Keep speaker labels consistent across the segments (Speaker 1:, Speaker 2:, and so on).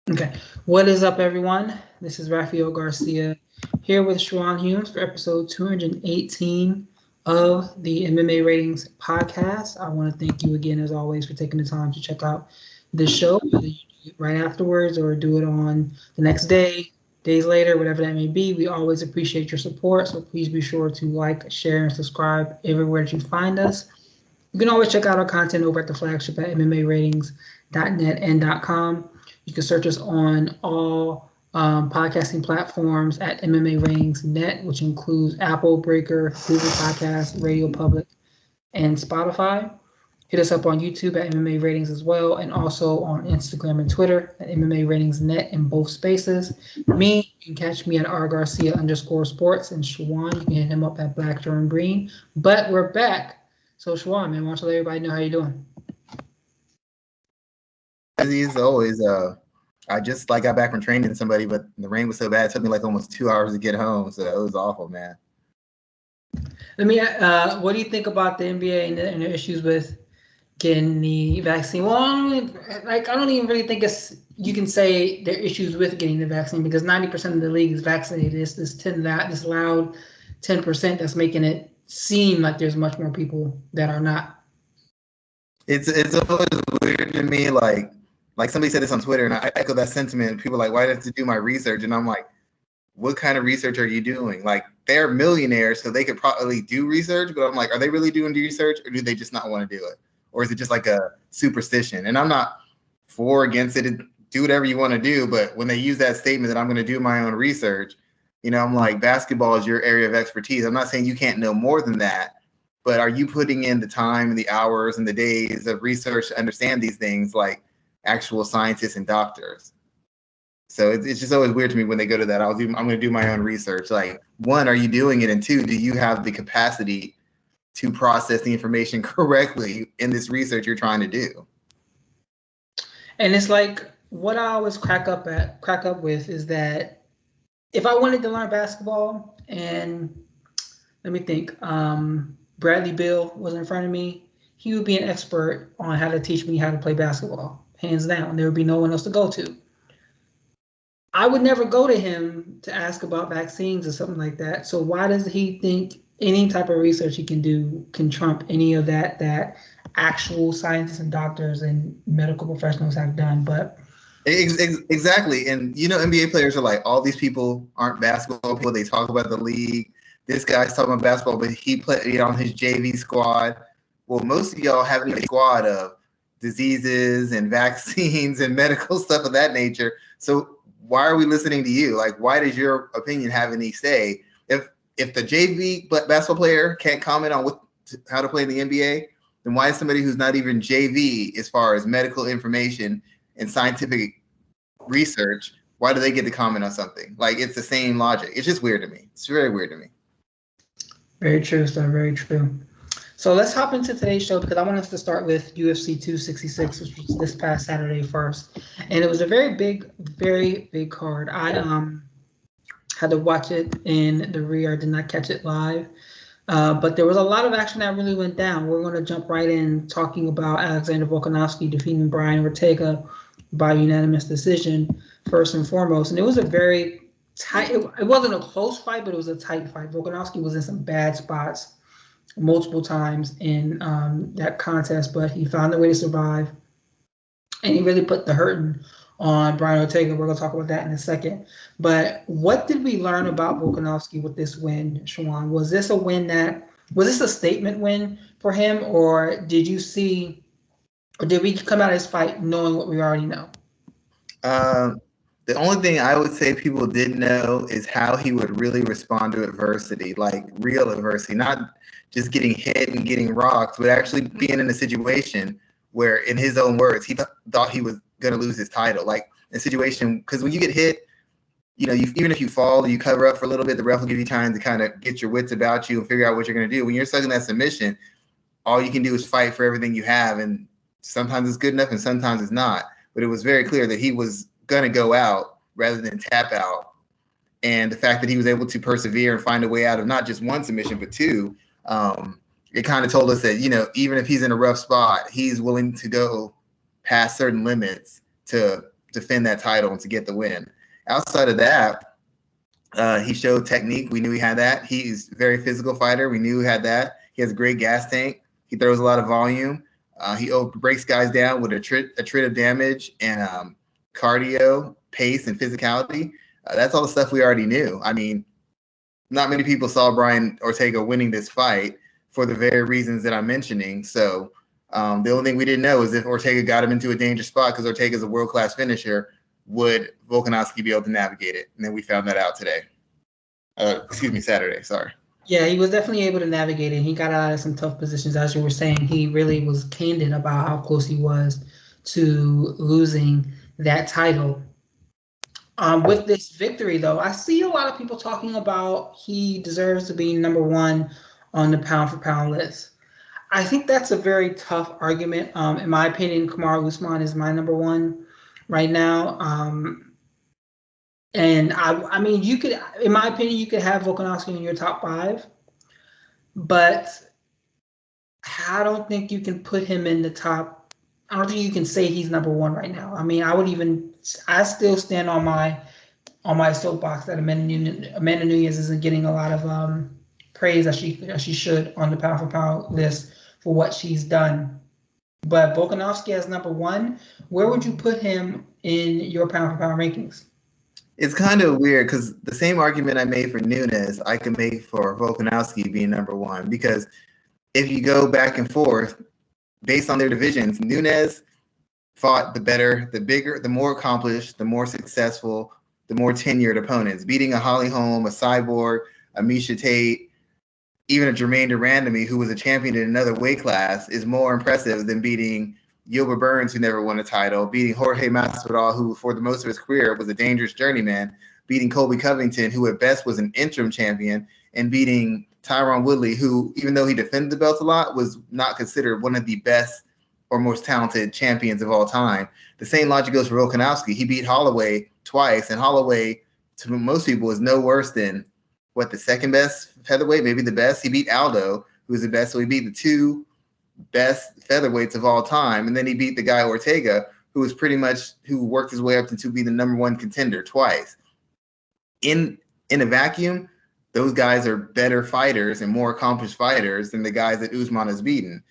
Speaker 1: Okay. What is up, everyone? This is Raphael Garcia here with Schwan for episode 218 of the MMA Ratings podcast. I want to thank you again, as always, for taking the time to check out this show, whether you do it right afterwards or do it on the next day, days later, whatever that may be. We always appreciate your support, so please be sure to like, share, and subscribe everywhere that you find us. You can always check out our content over at the flagship at MMAratings.net and .com. You can search us on all podcasting platforms at MMA Ratings Net, which includes Apple, Breaker, Google Podcasts, Radio Public, and Spotify. Hit us up on YouTube at MMA Ratings as well, and also on Instagram and Twitter at MMA Ratings Net in both spaces. Me, you can catch me at rgarcia_sports, and Schwan, you can hit him up at Black Jordan Green. But we're back. So Schwan, man, why don't you let everybody know how you're doing?
Speaker 2: As always, I just got back from training somebody, but the rain was so bad it took me almost 2 hours to get home, so it was awful, man.
Speaker 1: Let me. What do you think about the NBA and the issues with getting the vaccine? Well, I don't even really think you can say there are issues with getting the vaccine because 90% of the league is vaccinated. It's this loud 10% that's making it seem like there's much more people that are not.
Speaker 2: It's always weird to me, like somebody said this on Twitter, and I echo that sentiment. People are like, why do I have to do my research? And I'm like, what kind of research are you doing? Like, they're millionaires, so they could probably do research, but I'm like, are they really doing research, or do they just not want to do it? Or is it just like a superstition? And I'm not for or against it. Do whatever you want to do, but when they use that statement that I'm going to do my own research, I'm like, basketball is your area of expertise. I'm not saying you can't know more than that, but are you putting in the time and the hours and the days of research to understand these things like actual scientists and doctors? So it's just always weird to me when they go to that. I'm going to do my own research. Like, one, are you doing it? And two, do you have the capacity to process the information correctly in this research you're trying to do?
Speaker 1: And it's like what I always crack up with is that if I wanted to learn basketball, and let me think, Bradley Beal was in front of me, he would be an expert on how to teach me how to play basketball, hands down. There would be no one else to go to. I would never go to him to ask about vaccines or something like that. So why does he think any type of research he can do can trump any of that actual scientists and doctors and medical professionals have done? But
Speaker 2: exactly. And NBA players are like, all these people aren't basketball people. They talk about the league. This guy's talking about basketball, but he played on his JV squad. Well, most of y'all have a squad of diseases and vaccines and medical stuff of that nature. So why are we listening to you? Like, why does your opinion have any say? If the JV basketball player can't comment on how to play in the NBA, then why is somebody who's not even JV as far as medical information and scientific research, why do they get to comment on something? Like, it's the same logic. It's just weird to me. It's very weird to me.
Speaker 1: Very true, sir. Very true. So let's hop into today's show because I want us to start with UFC 266, which was this past Saturday first. And it was a very big card. I had to watch it in the rear. I did not catch it live. But there was a lot of action that really went down. We're going to jump right in talking about Alexander Volkanovski defeating Brian Ortega by unanimous decision, first and foremost. And it was a very tight, it wasn't a close fight, but it was a tight fight. Volkanovski was in some bad spots multiple times in that contest, but he found a way to survive. And he really put the hurting on Brian Ortega. We're going to talk about that in a second. But what did we learn about Volkanovski with this win, Schwan? Was this a statement win for him, or did we come out of this fight knowing what we already know?
Speaker 2: The only thing I would say people didn't know is how he would really respond to adversity, like real adversity, not just getting hit and getting rocked, but actually being in a situation where, in his own words, he thought he was going to lose his title. Like, a situation, because when you get hit, even if you fall, you cover up for a little bit, the ref will give you time to kind of get your wits about you and figure out what you're going to do. When you're stuck in that submission, all you can do is fight for everything you have, and sometimes it's good enough and sometimes it's not. But it was very clear that he was going to go out rather than tap out. And the fact that he was able to persevere and find a way out of not just one submission, but two, it kind of told us that, even if he's in a rough spot, he's willing to go past certain limits to defend that title and to get the win. Outside of that, he showed technique. We knew he had that. He's a very physical fighter. We knew he had that. He has a great gas tank. He throws a lot of volume. He breaks guys down with attritive damage and cardio, pace, and physicality. That's all the stuff we already knew. I mean, not many people saw Brian Ortega winning this fight for the very reasons that I'm mentioning. So the only thing we didn't know is if Ortega got him into a dangerous spot, because Ortega's a world-class finisher, would Volkanovski be able to navigate it? And then we found that out today. Saturday, sorry.
Speaker 1: Yeah, he was definitely able to navigate it. He got out of some tough positions. As you were saying, he really was candid about how close he was to losing that title. With this victory, though, I see a lot of people talking about he deserves to be number one on the pound-for-pound list. I think that's a very tough argument. In my opinion, Kamaru Usman is my number one right now. And I mean, you could, in my opinion, you could have Volkanovski in your top five, but I don't think you can put him in the top. I don't think you can say he's number one right now. I mean, I still stand on my soapbox that Amanda Nunes isn't getting a lot of praise as she should on the pound for pound list for what she's done. But Volkanovski as number one, where would you put him in your pound for pound rankings?
Speaker 2: It's kind of weird because the same argument I made for Nunes, I can make for Volkanovski being number one. Because if you go back and forth, based on their divisions, Nunes fought the better, the bigger, the more accomplished, the more successful, the more tenured opponents. Beating a Holly Holm, a Cyborg, a Misha Tate, even a Jermaine Durandamy, who was a champion in another weight class, is more impressive than beating Gilbert Burns, who never won a title, beating Jorge Masvidal, who for the most of his career was a dangerous journeyman, beating Colby Covington, who at best was an interim champion, and beating Tyron Woodley, who, even though he defended the belt a lot, was not considered one of the best or most talented champions of all time. The same logic goes for Volkanovski. He beat Holloway twice, and Holloway, to most people, is no worse than, the second best featherweight, maybe the best. He beat Aldo, who was the best, so he beat the two best featherweights of all time, and then he beat the guy Ortega, who worked his way up to be the number one contender twice. In a vacuum, those guys are better fighters and more accomplished fighters than the guys that Usman has beaten.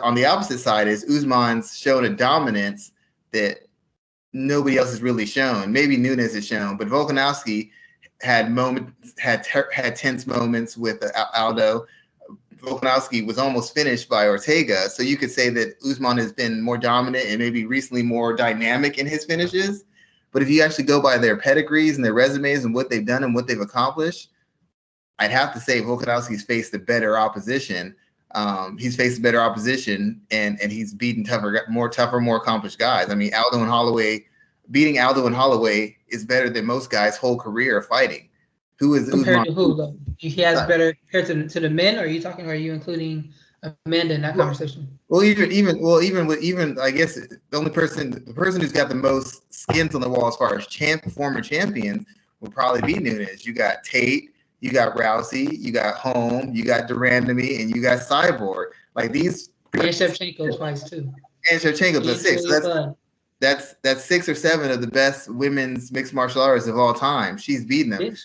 Speaker 2: On the opposite side is Usman's shown a dominance that nobody else has really shown. Maybe Nunes has shown, but Volkanovski had tense moments with Aldo. Volkanovski was almost finished by Ortega. So you could say that Usman has been more dominant and maybe recently more dynamic in his finishes. But if you actually go by their pedigrees and their resumes and what they've done and what they've accomplished, I'd have to say Volkanovski's faced the better opposition. He's faced better opposition and he's beaten more accomplished guys. I mean, beating Aldo and Holloway is better than most guys' whole career of fighting. Who is
Speaker 1: compared
Speaker 2: Usman?
Speaker 1: To who though? He has better compared to the men, or are you including Amanda in that conversation?
Speaker 2: Well, even I guess the person who's got the most skins on the wall as far as former champions will probably be Nunes. You got Tate, you got Rousey, you got Holm, you got Durandamy, and you got Cyborg. Like these.
Speaker 1: And Shevchenko twice too.
Speaker 2: And Shevchenko's a 6. So that's 6 or 7 of the best women's mixed martial artists of all time. She's beaten them.
Speaker 1: Didn't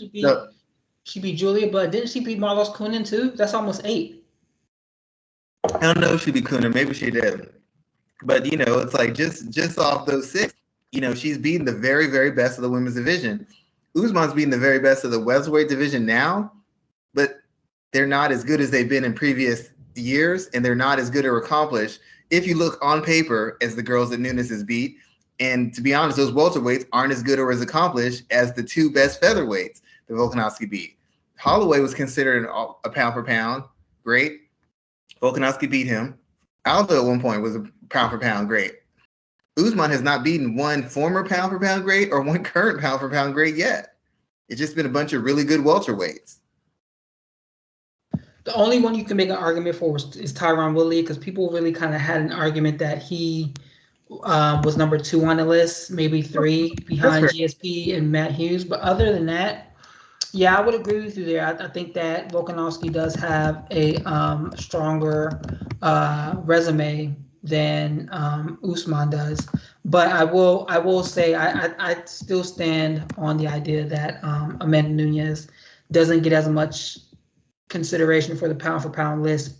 Speaker 1: she beat Julia Budd? Didn't she beat Marlos Kunin too? That's almost 8.
Speaker 2: I don't know if she beat Kunin. Maybe she did. But, it's like just off those 6, she's beaten the very, very best of the women's division. Usman's beating the very best of the welterweight division now, but they're not as good as they've been in previous years, and they're not as good or accomplished if you look on paper as the girls that Nunes has beat. And to be honest, those welterweights aren't as good or as accomplished as the 2 best featherweights that Volkanovski beat. Holloway was considered a pound for pound great. Volkanovski beat him. Aldo at one point was a pound for pound great. Usman has not beaten one former pound for pound great or one current pound for pound great yet. It's just been a bunch of really good welterweights.
Speaker 1: The only one you can make an argument for is Tyron Woodley, because people really kind of had an argument that he was number 2 on the list, maybe 3 behind GSP and Matt Hughes. But other than that, yeah, I would agree with you there. I think that Volkanovski does have a stronger resume than Usman does. But I will say I still stand on the idea that Amanda Nunes doesn't get as much consideration for the pound for pound list,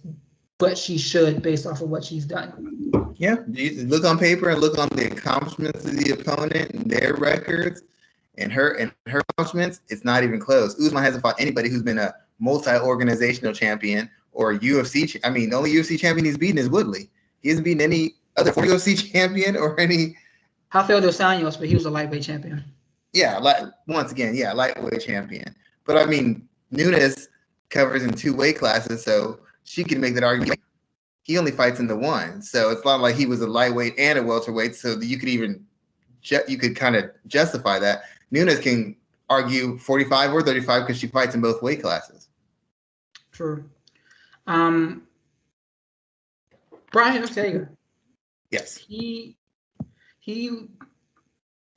Speaker 1: but she should based off of what she's done.
Speaker 2: Yeah, you look on paper and look on the accomplishments of the opponent and their records and her accomplishments. It's not even close. Usman hasn't fought anybody who's been a multi-organizational champion or a UFC. I mean, the only UFC champion he's beaten is Woodley. He hasn't beaten any other UFC champion or any.
Speaker 1: Rafael dos Anjos, but he was a lightweight champion.
Speaker 2: Yeah, once again, yeah, lightweight champion. But I mean, Nunes covers in 2 weight classes, so she can make that argument. He only fights in the 1, so it's not like he was a lightweight and a welterweight, so that you could kind of justify that. Nunes can argue 45 or 35 because she fights in both weight classes.
Speaker 1: True. Brian Ortega.
Speaker 2: Yes.
Speaker 1: He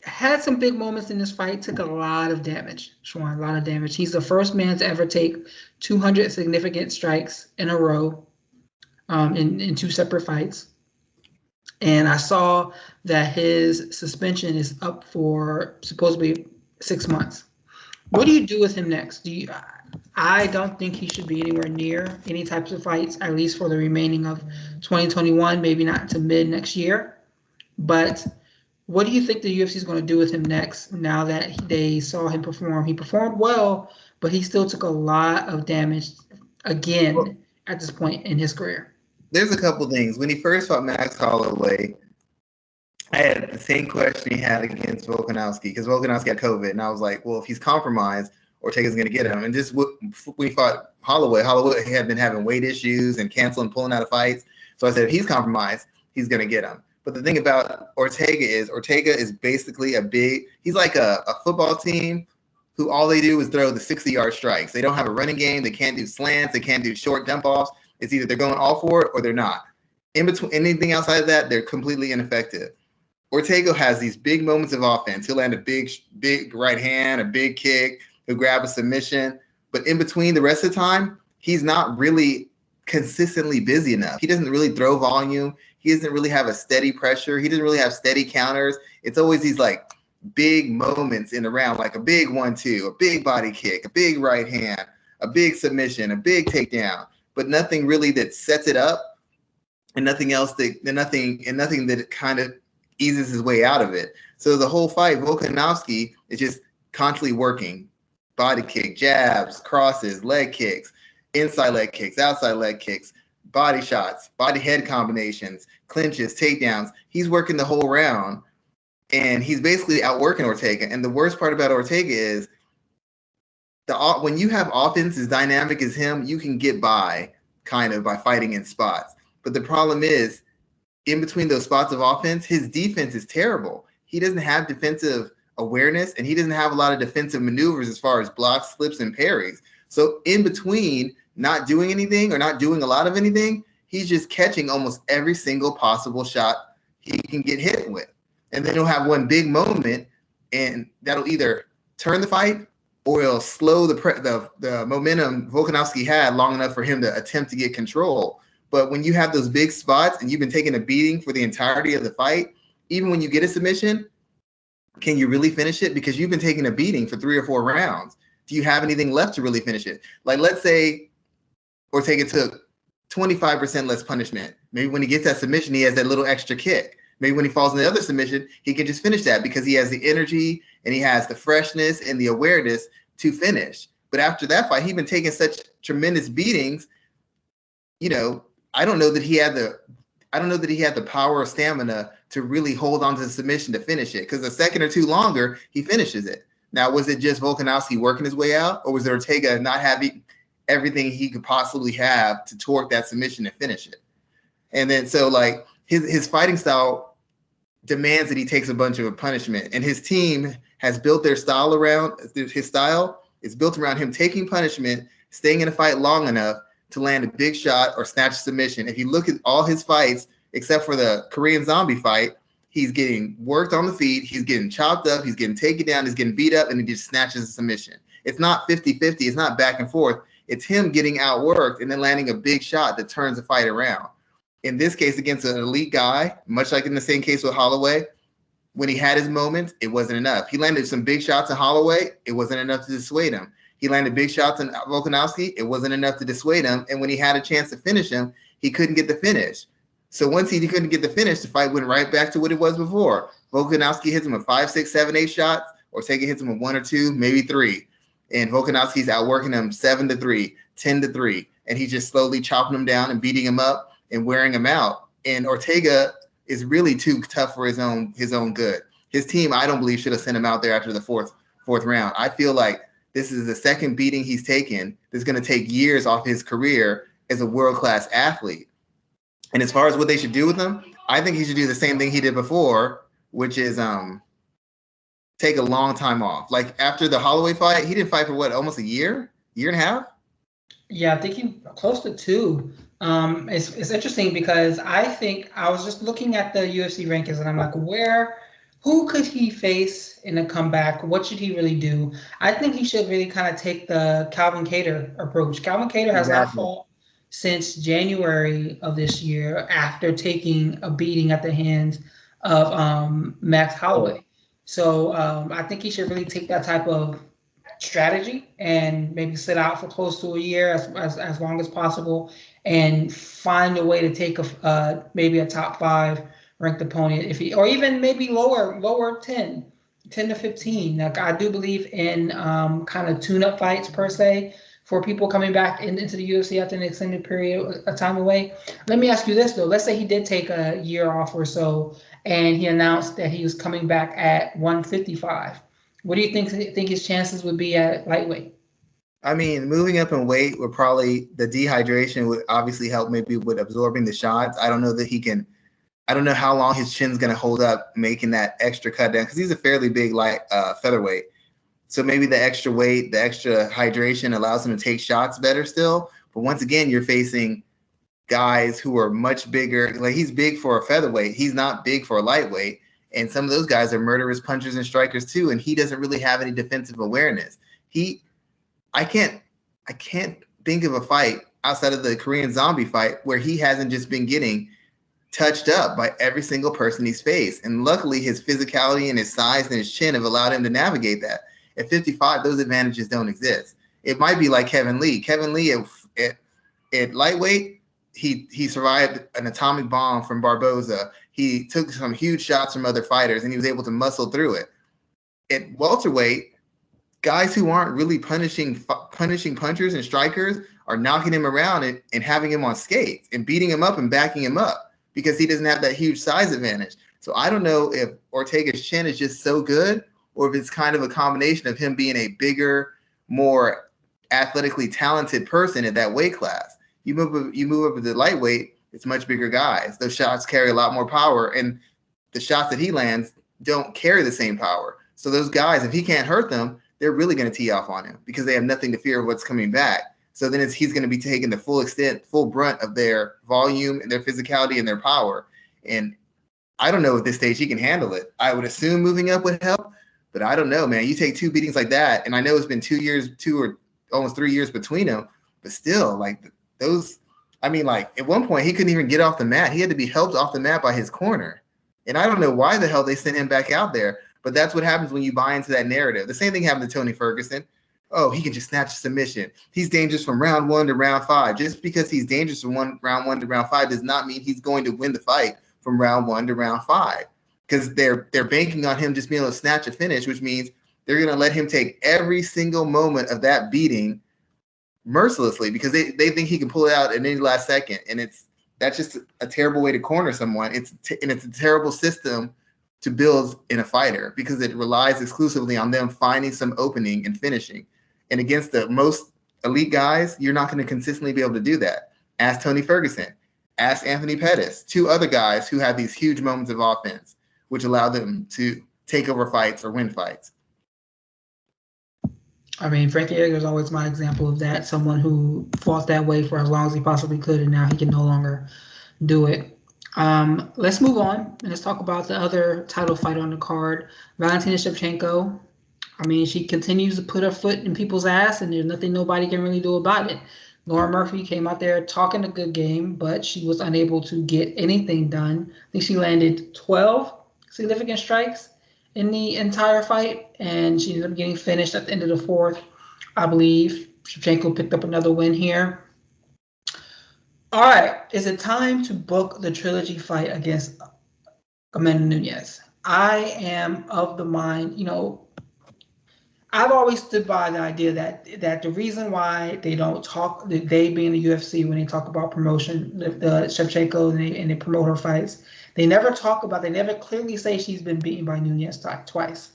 Speaker 1: had some big moments in this fight, took a lot of damage, Schwan, a lot of damage. He's the first man to ever take 200 significant strikes in a row in 2 separate fights. And I saw that his suspension is up for supposedly 6 months. What do you do with him next? I don't think he should be anywhere near any types of fights, at least for the remaining of 2021, maybe not to mid next year. But what do you think the UFC is going to do with him next now that they saw him perform? He performed well, but he still took a lot of damage again at this point in his career.
Speaker 2: There's a couple things. When he first fought Max Holloway, I had the same question he had against Volkanovski because Volkanovski had COVID, and I was like, well, if he's compromised, Ortega's going to get him. And just when he fought Holloway had been having weight issues and canceling, pulling out of fights. So I said, if he's compromised, he's going to get him. But the thing about Ortega is basically he's like a football team who all they do is throw the 60-yard strikes. They don't have a running game. They can't do slants. They can't do short dump offs. It's either they're going all for it or they're not. In between anything outside of that, they're completely ineffective. Ortega has these big moments of offense. He'll land a big right hand, a big kick. He'll grab a submission. But in between the rest of the time, he's not really consistently busy enough. He doesn't really throw volume. He doesn't really have a steady pressure. He doesn't really have steady counters. It's always these like big moments in the round, like a big 1-2, a big body kick, a big right hand, a big submission, a big takedown, but nothing really that sets it up and nothing that kind of eases his way out of it. So the whole fight, Volkanovski is just constantly working. Body kick, jabs, crosses, leg kicks, inside leg kicks, outside leg kicks, body shots, body head combinations, clinches, takedowns. He's working the whole round, and he's basically outworking Ortega. And the worst part about Ortega is when you have offense as dynamic as him, you can get by kind of by fighting in spots. But the problem is, in between those spots of offense, his defense is terrible. He doesn't have defensive awareness, and he doesn't have a lot of defensive maneuvers as far as blocks, slips, and parries. So in between not doing anything or not doing a lot of anything, he's just catching almost every single possible shot he can get hit with. And then he'll have one big moment, and that'll either turn the fight or it'll slow the momentum Volkanovski had long enough for him to attempt to get control. But when you have those big spots and you've been taking a beating for the entirety of the fight, even when you get a submission, can you really finish it? Because you've been taking a beating for 3 or 4 rounds. Do you have anything left to really finish it? Like, let's say Ortega took 25% less punishment. Maybe when he gets that submission, he has that little extra kick. Maybe when he falls in the other submission, he can just finish that because he has the energy and he has the freshness and the awareness to finish. But after that fight, he's been taking such tremendous beatings. I don't know that he had the power or stamina to really hold on to the submission to finish it, because a second or two longer, he finishes it. Now, was it just Volkanovski working his way out, or was it Ortega not having everything he could possibly have to torque that submission and finish it? And then so like his fighting style demands that he takes a bunch of punishment, and his team has built their style around his style. It's built around him taking punishment, staying in a fight long enough to land a big shot or snatch a submission. If you look at all his fights, except for the Korean Zombie fight, he's getting worked on the feet, he's getting chopped up, he's getting taken down, he's getting beat up, and he just snatches a submission. It's not 50-50, it's not back and forth. It's him getting outworked and then landing a big shot that turns the fight around. In this case, against an elite guy, much like in the same case with Holloway, when he had his moments, it wasn't enough. He landed some big shots in Holloway. It wasn't enough to dissuade him. He landed big shots in Volkanovski. It wasn't enough to dissuade him. And when he had a chance to finish him, he couldn't get the finish. So once he couldn't get the finish, the fight went right back to what it was before. Volkanovski hits him with 5, 6, 7, 8 shots. Ortega hits him with 1 or 2, maybe 3. And Volkanovski's outworking him 7-3, 10-3. And he's just slowly chopping him down and beating him up and wearing him out. And Ortega is really too tough for his own good. His team, I don't believe, should have sent him out there after the fourth round. I feel like this is the second beating he's taken that's going to take years off his career as a world-class athlete. And as far as what they should do with him, I think he should do the same thing he did before, which is take a long time off. Like after the Holloway fight, he didn't fight for what, almost a year and a half?
Speaker 1: Yeah, I think he close to 2. It's interesting because I think I was just looking at the UFC rankings and I'm like, who could he face in a comeback? What should he really do? I think he should really kind of take the Calvin Kattar approach. Calvin Kattar has not fought since January of this year after taking a beating at the hands of Max Holloway. So I think he should really take that type of strategy and maybe sit out for close to a year as long as possible and find a way to take maybe a top 5 ranked opponent, or even maybe lower 10 to 15. Like I do believe in kind of tune-up fights per se for people coming back into the UFC after an extended period of time away. Let me ask you this though. Let's say he did take a year off or so and he announced that he was coming back at 155. What do you think his chances would be at lightweight?
Speaker 2: I mean, moving up in weight would probably, the dehydration would obviously help maybe with absorbing the shots. I don't know how long his chin's going to hold up making that extra cut down because he's a fairly big featherweight. So maybe the extra weight, the extra hydration allows him to take shots better still. But once again, you're facing guys who are much bigger. Like he's big for a featherweight. He's not big for a lightweight. And some of those guys are murderous punchers and strikers too. And he doesn't really have any defensive awareness. I can't think of a fight outside of the Korean Zombie fight where he hasn't just been getting touched up by every single person he's faced. And luckily his physicality and his size and his chin have allowed him to navigate that. At 55, those advantages don't exist. It might be like Kevin Lee. Kevin Lee at lightweight, he survived an atomic bomb from Barboza. He took some huge shots from other fighters and he was able to muscle through it. At welterweight, guys who aren't really punishing punchers and strikers are knocking him around and having him on skates and beating him up and backing him up because he doesn't have that huge size advantage. So I don't know if Ortega's chin is just so good or if it's kind of a combination of him being a bigger, more athletically talented person at that weight class. You move up to the lightweight, it's much bigger guys. Those shots carry a lot more power, and the shots that he lands don't carry the same power. So those guys, if he can't hurt them, they're really going to tee off on him because they have nothing to fear of what's coming back. So then he's going to be taking the full brunt of their volume and their physicality and their power. And I don't know at this stage he can handle it. I would assume moving up would help, but I don't know, man. You take 2 beatings like that, and I know it's been 2 or almost 3 years between them, but still, like those, I mean, like at one point he couldn't even get off the mat. He had to be helped off the mat by his corner. And I don't know why the hell they sent him back out there, but that's what happens when you buy into that narrative. The same thing happened to Tony Ferguson. Oh, he can just snatch a submission. He's dangerous from round 1 to round 5. Just because he's dangerous from round 1 to round 5 does not mean he's going to win the fight from round 1 to round 5. Because they're banking on him just being able to snatch a finish, which means they're going to let him take every single moment of that beating mercilessly because they think he can pull it out at any last second. And that's just a terrible way to corner someone. It's a terrible system to build in a fighter because it relies exclusively on them finding some opening and finishing. And against the most elite guys, you're not going to consistently be able to do that. Ask Tony Ferguson. Ask Anthony Pettis. 2 other guys who have these huge moments of offense, which allow them to take over fights or win fights.
Speaker 1: I mean, Frankie Edgar is always my example of that. Someone who fought that way for as long as he possibly could, and now he can no longer do it. Let's move on and let's talk about the other title fight on the card, Valentina Shevchenko. I mean, she continues to put her foot in people's ass, and there's nothing nobody can really do about it. Lauren Murphy came out there talking a good game, but she was unable to get anything done. I think she landed 12 significant strikes in the entire fight, and she ended up getting finished at the end of the fourth, I believe. Shevchenko picked up another win here. All right, is it time to book the trilogy fight against Amanda Nunes? I am of the mind, I've always stood by the idea that the reason why they don't talk, they being the UFC, when they talk about promotion, the Shevchenko and they promote her fights, they never talk about, they never clearly say she's been beaten by Nunes twice.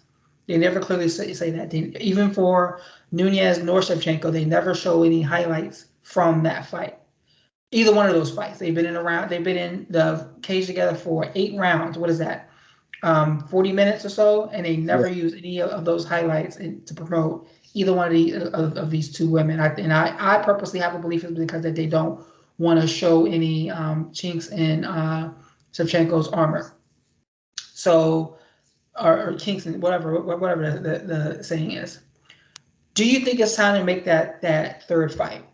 Speaker 1: They never clearly say that. Even for Nunes nor Shevchenko, they never show any highlights from that fight. Either one of those fights. They've been in the cage together for 8 rounds. What is that? 40 minutes or so, and they never use any of those highlights to promote either one of these two women. I purposely have a belief it's because that they don't want to show any chinks in Shevchenko's armor. So, or chinks in whatever the saying is. Do you think it's time to make that third fight?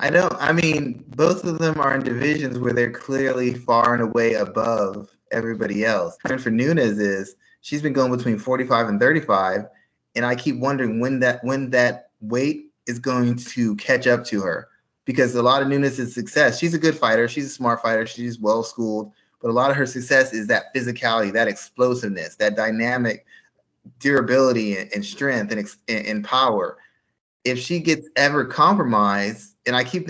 Speaker 2: I mean, both of them are in divisions where they're clearly far and away above everybody else. And for Nunes is she's been going between 45 and 35, and I keep wondering when that weight is going to catch up to her, because a lot of Nunes' success, she's a good fighter, she's a smart fighter, she's well schooled, but a lot of her success is that physicality, that explosiveness, that dynamic durability and strength and power. If she gets ever compromised, and I keep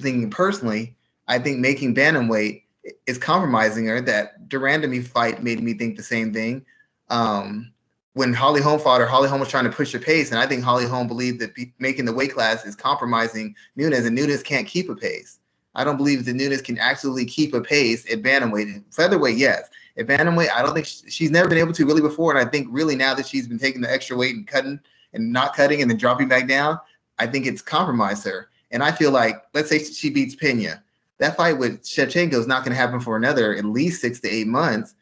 Speaker 2: thinking personally, I think making bantamweight is compromising her. That Durandamy fight made me think the same thing. When Holly Holm fought her, Holly Holm was trying to push her pace, and I think Holly Holm believed that making the weight class is compromising Nunes, and Nunes can't keep a pace. I don't believe that Nunes can actually keep a pace at bantamweight. Featherweight, yes. At bantamweight, I don't think she's never been able to really before, and I think really now that she's been taking the extra weight and cutting and not cutting and then dropping back down, I think it's compromised her. And I feel like, let's say she beats Pena. That fight with Shevchenko is not going to happen for another at least 6 to 8 months.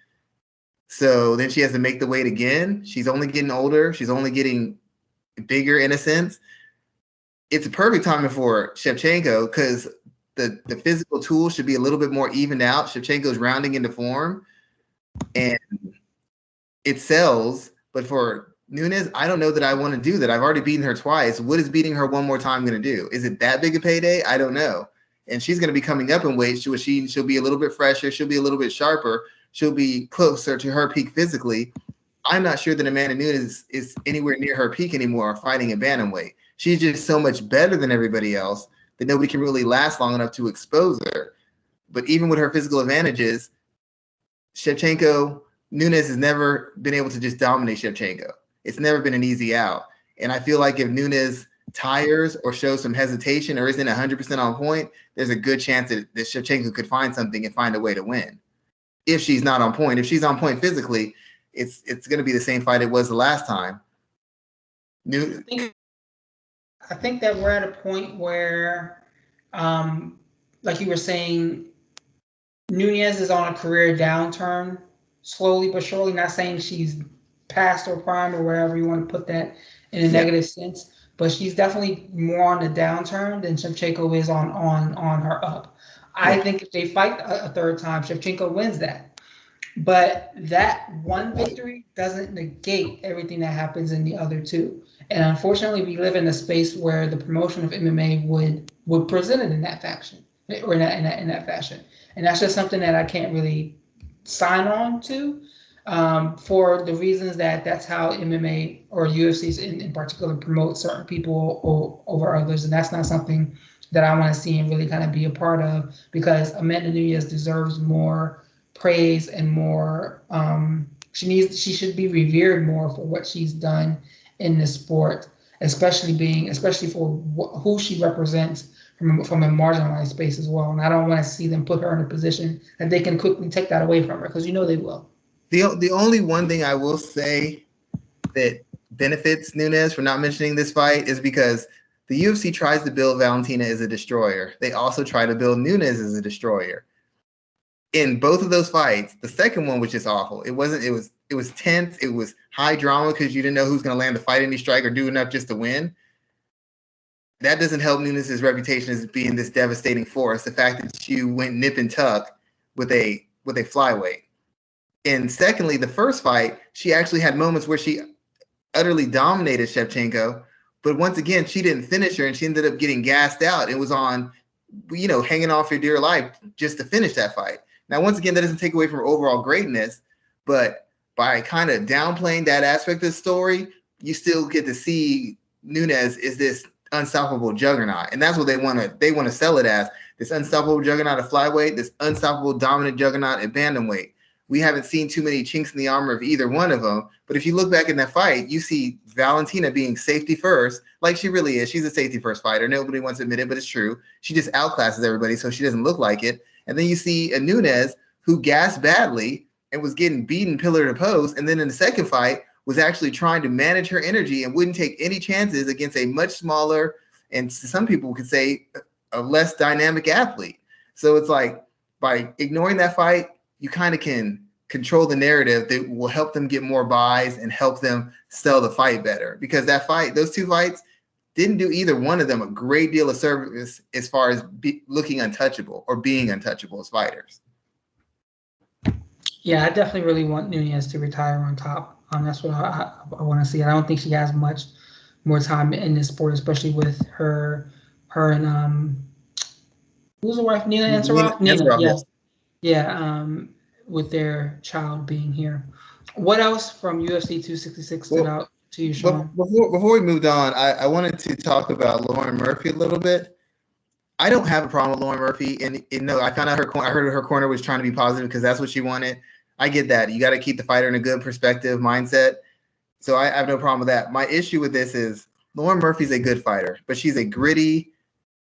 Speaker 2: So then she has to make the weight again. She's only getting older. She's only getting bigger in a sense. It's a perfect timing for Shevchenko because the physical tools should be a little bit more evened out. Shevchenko's rounding into form and it sells. But for Nunes, I don't know that I want to do that. I've already beaten her twice. What is beating her one more time going to do? Is it that big a payday? I don't know. And she's going to be coming up in weight. She'll be a little bit fresher. She'll be a little bit sharper. She'll be closer to her peak physically. I'm not sure that Amanda Nunes is anywhere near her peak anymore fighting at bantamweight. She's just so much better than everybody else that nobody can really last long enough to expose her. But even with her physical advantages, Nunes has never been able to just dominate Shevchenko. It's never been an easy out. And I feel like if Nunes tires or shows some hesitation or isn't 100% on point, there's a good chance that Shevchenko could find something and find a way to win. If she's not on point. If she's on point physically, it's going to be the same fight it was the last time.
Speaker 1: I think that we're at a point where, like you were saying, Nunes is on a career downturn, slowly but surely. Not saying she's past her prime or wherever you want to put that in a negative sense, but she's definitely more on the downturn than Shevchenko is on her up. I think if they fight a third time, Shevchenko wins that. But that one victory doesn't negate everything that happens in the other two. And unfortunately, we live in a space where the promotion of MMA would present it in that fashion, or in that fashion. And that's just something that I can't really sign on to, for the reasons that that's how MMA or UFCs in particular promote certain people over others. And that's not something that I want to see and really kind of be a part of, because Amanda Nunes deserves more praise and more. She should be revered more for what she's done in this sport, especially for who she represents from a marginalized space as well. And I don't want to see them put her in a position that they can quickly take that away from her, because they will.
Speaker 2: The only one thing I will say that benefits Nunes for not mentioning this fight is because the UFC tries to build Valentina as a destroyer. They also try to build Nunes as a destroyer. In both of those fights, the second one was just awful. It was tense. It was high drama because you didn't know who's going to land the fight any strike or do enough just to win. That doesn't help Nunes' reputation as being this devastating force. The fact that you went nip and tuck with a with a flyweight. And secondly, the first fight, she actually had moments where she utterly dominated Shevchenko, but once again, she didn't finish her, and she ended up getting gassed out. It was on, hanging off your dear life just to finish that fight. Now, once again, that doesn't take away from her overall greatness, but by kind of downplaying that aspect of the story, you still get to see Nunes is this unstoppable juggernaut, and that's what they want to sell it as, this unstoppable juggernaut at flyweight, this unstoppable dominant juggernaut at bantamweight. We haven't seen too many chinks in the armor of either one of them, but if you look back in that fight, you see Valentina being safety first, like she really is. She's a safety first fighter. Nobody wants to admit it, but it's true. She just outclasses everybody, so she doesn't look like it. And then you see a Nunes who gassed badly and was getting beaten pillar to post, and then in the second fight was actually trying to manage her energy and wouldn't take any chances against a much smaller, and some people could say a less dynamic athlete. So it's like, by ignoring that fight, you kind of can control the narrative that will help them get more buys and help them sell the fight better. Because that fight, those two fights, didn't do either one of them a great deal of service as far as looking untouchable or being untouchable as fighters.
Speaker 1: Yeah, I definitely really want Nunez to retire on top. That's what I want to see. I don't think she has much more time in this sport, especially with her and who's the wife? Nina Ansaroff? Nina, yes. Yeah, with their child being here. What else from UFC 266 stood out to you, Sean?
Speaker 2: Before we moved on, I wanted to talk about Lauren Murphy a little bit. I don't have a problem with Lauren Murphy, and no, I found out I heard her corner was trying to be positive because that's what she wanted. I get that. You got to keep the fighter in a good perspective mindset. So I have no problem with that. My issue with this is Lauren Murphy's a good fighter, but she's a gritty,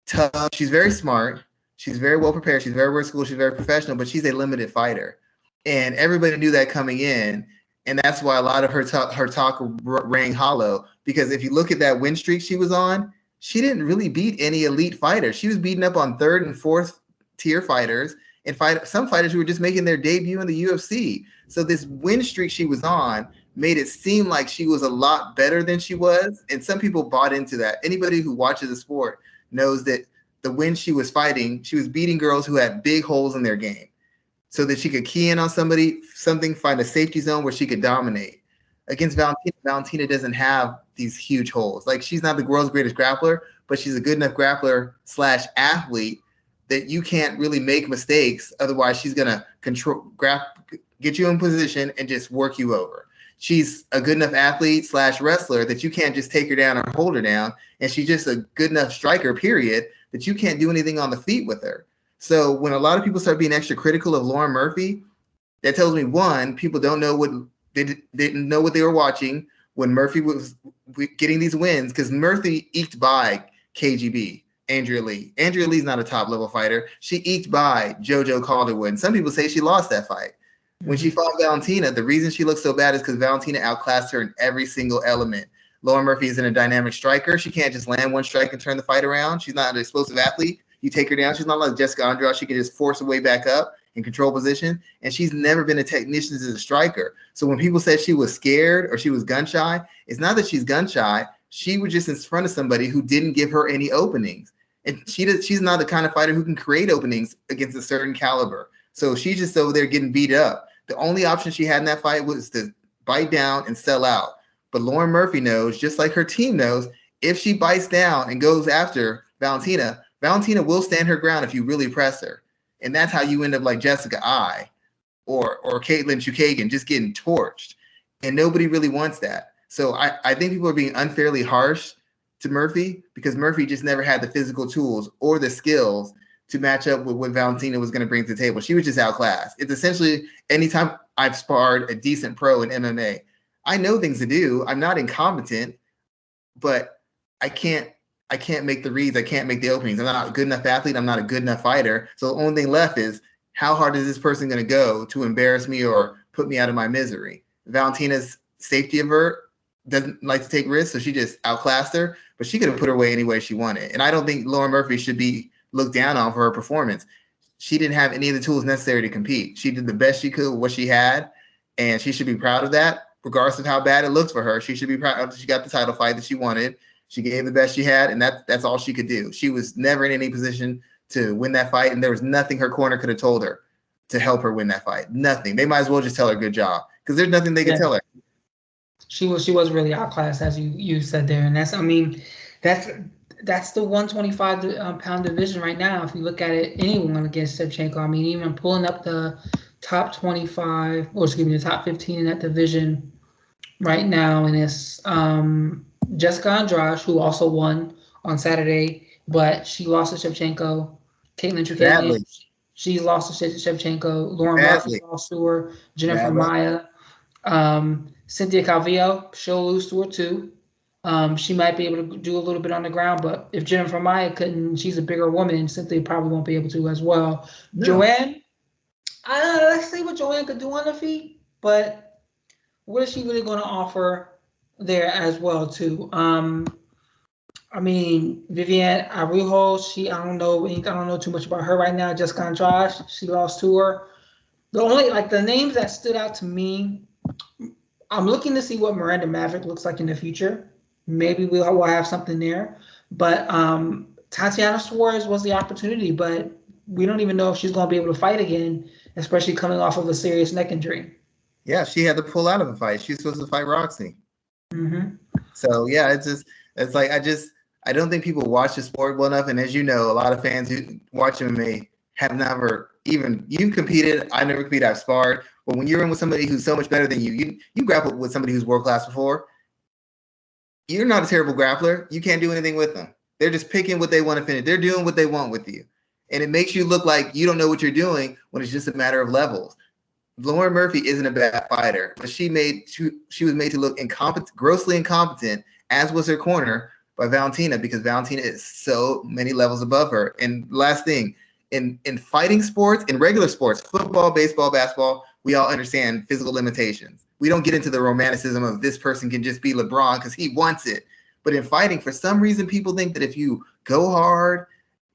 Speaker 2: tough. She's very smart. She's very well prepared. She's very well schooled. She's very professional, but she's a limited fighter. And everybody knew that coming in. And that's why a lot of her talk rang hollow. Because if you look at that win streak she was on, she didn't really beat any elite fighters. She was beating up on third and fourth tier fighters and some fighters who were just making their debut in the UFC. So this win streak she was on made it seem like she was a lot better than she was. And some people bought into that. Anybody who watches the sport knows that the win she was fighting, she was beating girls who had big holes in their game so that she could key in on something, find a safety zone where she could dominate. Against Valentina doesn't have these huge holes. Like, she's not the world's greatest grappler, but she's a good enough grappler / athlete that you can't really make mistakes. Otherwise, she's going to get you in position and just work you over. She's a good enough athlete / wrestler that you can't just take her down or hold her down. And she's just a good enough striker, period, that you can't do anything on the feet with her. So when a lot of people start being extra critical of Lauren Murphy, that tells me, one, people don't know they didn't know what they were watching when Murphy was getting these wins, because Murphy eked by KGB, Andrea Lee. Andrea Lee's not a top level fighter. She eked by JoJo Calderwood. And some people say she lost that fight. When she fought Valentina, the reason she looked so bad is because Valentina outclassed her in every single element. Lauren Murphy isn't a dynamic striker. She can't just land one strike and turn the fight around. She's not an explosive athlete. You take her down. She's not like Jessica Andrade. She can just force her way back up and control position. And she's never been a technician as a striker. So when people said she was scared or she was gun shy, it's not that she's gun shy. She was just in front of somebody who didn't give her any openings. And she's not the kind of fighter who can create openings against a certain caliber. So she's just over there getting beat up. The only option she had in that fight was to bite down and sell out. But Lauren Murphy knows, just like her team knows, if she bites down and goes after Valentina, Valentina will stand her ground if you really press her. And that's how you end up like Jessica I or Caitlin Chukagian, just getting torched. And nobody really wants that. So I think people are being unfairly harsh to Murphy because Murphy just never had the physical tools or the skills to match up with what Valentina was going to bring to the table. She was just outclassed. It's essentially, anytime I've sparred a decent pro in MMA, I know things to do. I'm not incompetent, but I can't make the reads. I can't make the openings. I'm not a good enough athlete. I'm not a good enough fighter. So the only thing left is, how hard is this person going to go to embarrass me or put me out of my misery? Valentina's safety avert, doesn't like to take risks, so she just outclassed her, but she could have put her away any way she wanted. And I don't think Lauren Murphy should be looked down on for her performance. She didn't have any of the tools necessary to compete. She did the best she could with what she had, and she should be proud of that, regardless of how bad it looks for her. She should be proud of she got the title fight that she wanted. She gave the best she had, and that's all she could do. She was never in any position to win that fight, and there was nothing her corner could have told her. to help her win that fight. Nothing. They might as well just tell her good job because there's nothing they can tell her.
Speaker 1: She was really outclassed, as you said there, and that's the 125 pound division right now. If you look at it, anyone against Shevchenko. I mean, even pulling up the top 25, or excuse me, the top 15 in that division right now, and it's Jessica Andrade, who also won on Saturday, but she lost to Shevchenko. Caitlin Chukadian, she lost to Shevchenko. Lauren Murphy lost to her. Jennifer Maia. Cynthia Calvillo, she'll lose to her too. She might be able to do a little bit on the ground, but if Jennifer Maia couldn't, she's a bigger woman, Cynthia probably won't be able to as well. No. Joanne, let's see what Joanne could do on the feet, but what is she really going to offer there as well too? I mean, Viviane Araújo, I don't know too much about her right now. Jessica Andrade, she lost to her. The names that stood out to me, I'm looking to see what Miranda Maverick looks like in the future. Maybe we'll have something there. But Tatiana Suarez was the opportunity, but we don't even know if she's going to be able to fight again, especially coming off of a serious neck injury.
Speaker 2: Yeah, she had to pull out of a fight. She was supposed to fight Roxy.
Speaker 1: Mm-hmm.
Speaker 2: So, yeah, I don't think people watch the sport well enough. And as you know, a lot of fans who watch MMA have never you competed. I never competed. I've sparred. But when you're in with somebody who's so much better than you grapple with somebody who's world-class before, you're not a terrible grappler. You can't do anything with them. They're just picking what they want to finish. They're doing what they want with you. And it makes you look like you don't know what you're doing when it's just a matter of levels. Lauren Murphy isn't a bad fighter, but she was made to look grossly incompetent, as was her corner, by Valentina, because Valentina is so many levels above her. And last thing, in fighting sports, in regular sports, football, baseball, basketball, we all understand physical limitations. We don't get into the romanticism of this person can just be LeBron because he wants it. But in fighting, for some reason, people think that if you go hard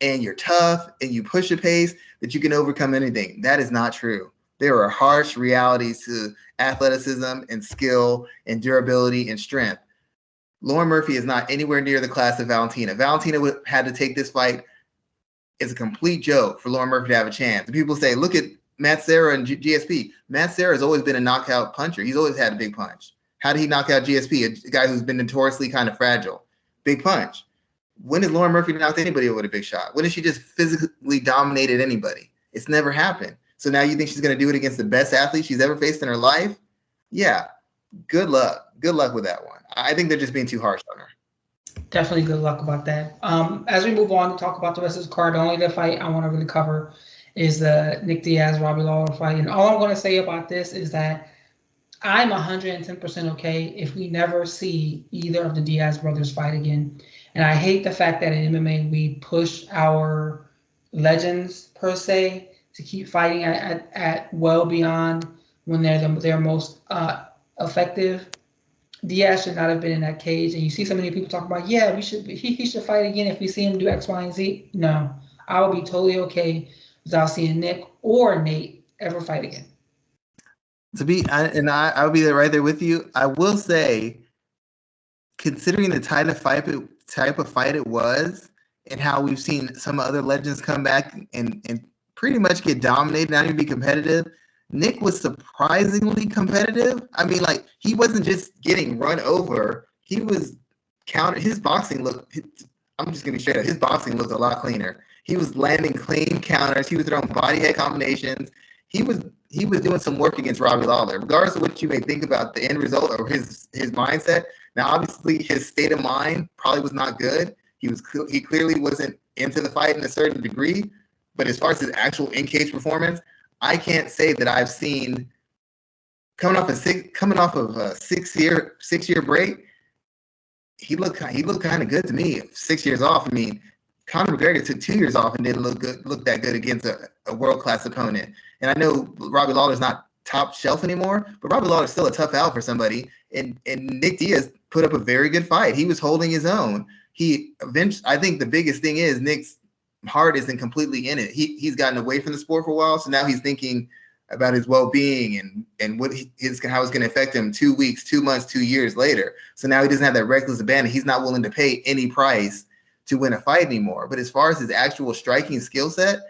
Speaker 2: and you're tough and you push a pace, that you can overcome anything. That is not true. There are harsh realities to athleticism and skill and durability and strength. Lauren Murphy is not anywhere near the class of Valentina. Valentina had to take this fight. It's a complete joke for Lauren Murphy to have a chance. And people say, look at Matt Serra and GSP. Matt Serra has always been a knockout puncher. He's always had a big punch. How did he knock out GSP, a guy who's been notoriously kind of fragile? Big punch. When did Lauren Murphy knock anybody with a big shot? When did she just physically dominated anybody? It's never happened. So now you think she's going to do it against the best athlete she's ever faced in her life? Yeah. Good luck. Good luck with that one. I think they're just being too harsh on her.
Speaker 1: Definitely good luck about that. As we move on to talk about the rest of the card, the only fight I want to really cover is the Nick Diaz, Robbie Lawler fight. And all I'm going to say about this is that I'm 110% okay if we never see either of the Diaz brothers fight again. And I hate the fact that in MMA we push our legends, per se, to keep fighting at well beyond when they're their most effective. Diaz should not have been in that cage. And you see so many people talk about, yeah, he should fight again if we see him do X, Y, and Z. No, I would be totally okay without seeing Nick or Nate ever fight again.
Speaker 2: I would be right there with you. I will say, considering the type of fight it was, and how we've seen some other legends come back and pretty much get dominated, not even be competitive, Nick was surprisingly competitive. I mean, like, he wasn't just getting run over. He was his boxing looked, I'm just going to be straight up, his boxing looked a lot cleaner. He was landing clean counters. He was throwing body head combinations. He was doing some work against Robbie Lawler, regardless of what you may think about the end result or his mindset. Now, obviously, his state of mind probably was not good. He clearly wasn't into the fight in a certain degree. But as far as his actual in-cage performance, I can't say that I've seen, coming off of a six-year break, he looked kind of good to me. 6 years off. I mean, Conor McGregor took 2 years off and didn't look that good against a world-class opponent. And I know Robbie Lawler's not top shelf anymore, but Robbie Lawler's still a tough out for somebody. And Nick Diaz put up a very good fight. He was holding his own. I think the biggest thing is Nick's heart isn't completely in it. He's gotten away from the sport for a while, so now he's thinking about his well-being and how it's going to affect him 2 weeks, 2 months, 2 years later. So now he doesn't have that reckless abandon. He's not willing to pay any price to win a fight anymore. But as far as his actual striking skill set,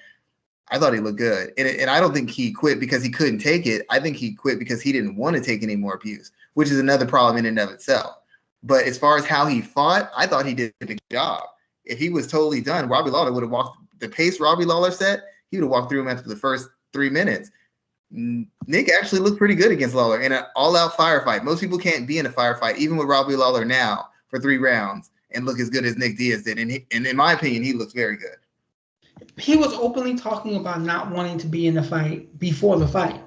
Speaker 2: I thought he looked good. And I don't think he quit because he couldn't take it. I think he quit because he didn't want to take any more abuse, which is another problem in and of itself. But as far as how he fought, I thought he did a good job. If he was totally done, Robbie Lawler would have walked the pace Robbie Lawler set. He would have walked through him after the first 3 minutes. Nick actually looked pretty good against Lawler in an all-out firefight. Most people can't be in a firefight, even with Robbie Lawler now, for 3 rounds and look as good as Nick Diaz did. And in my opinion, he looks very good.
Speaker 1: He was openly talking about not wanting to be in the fight before the fight.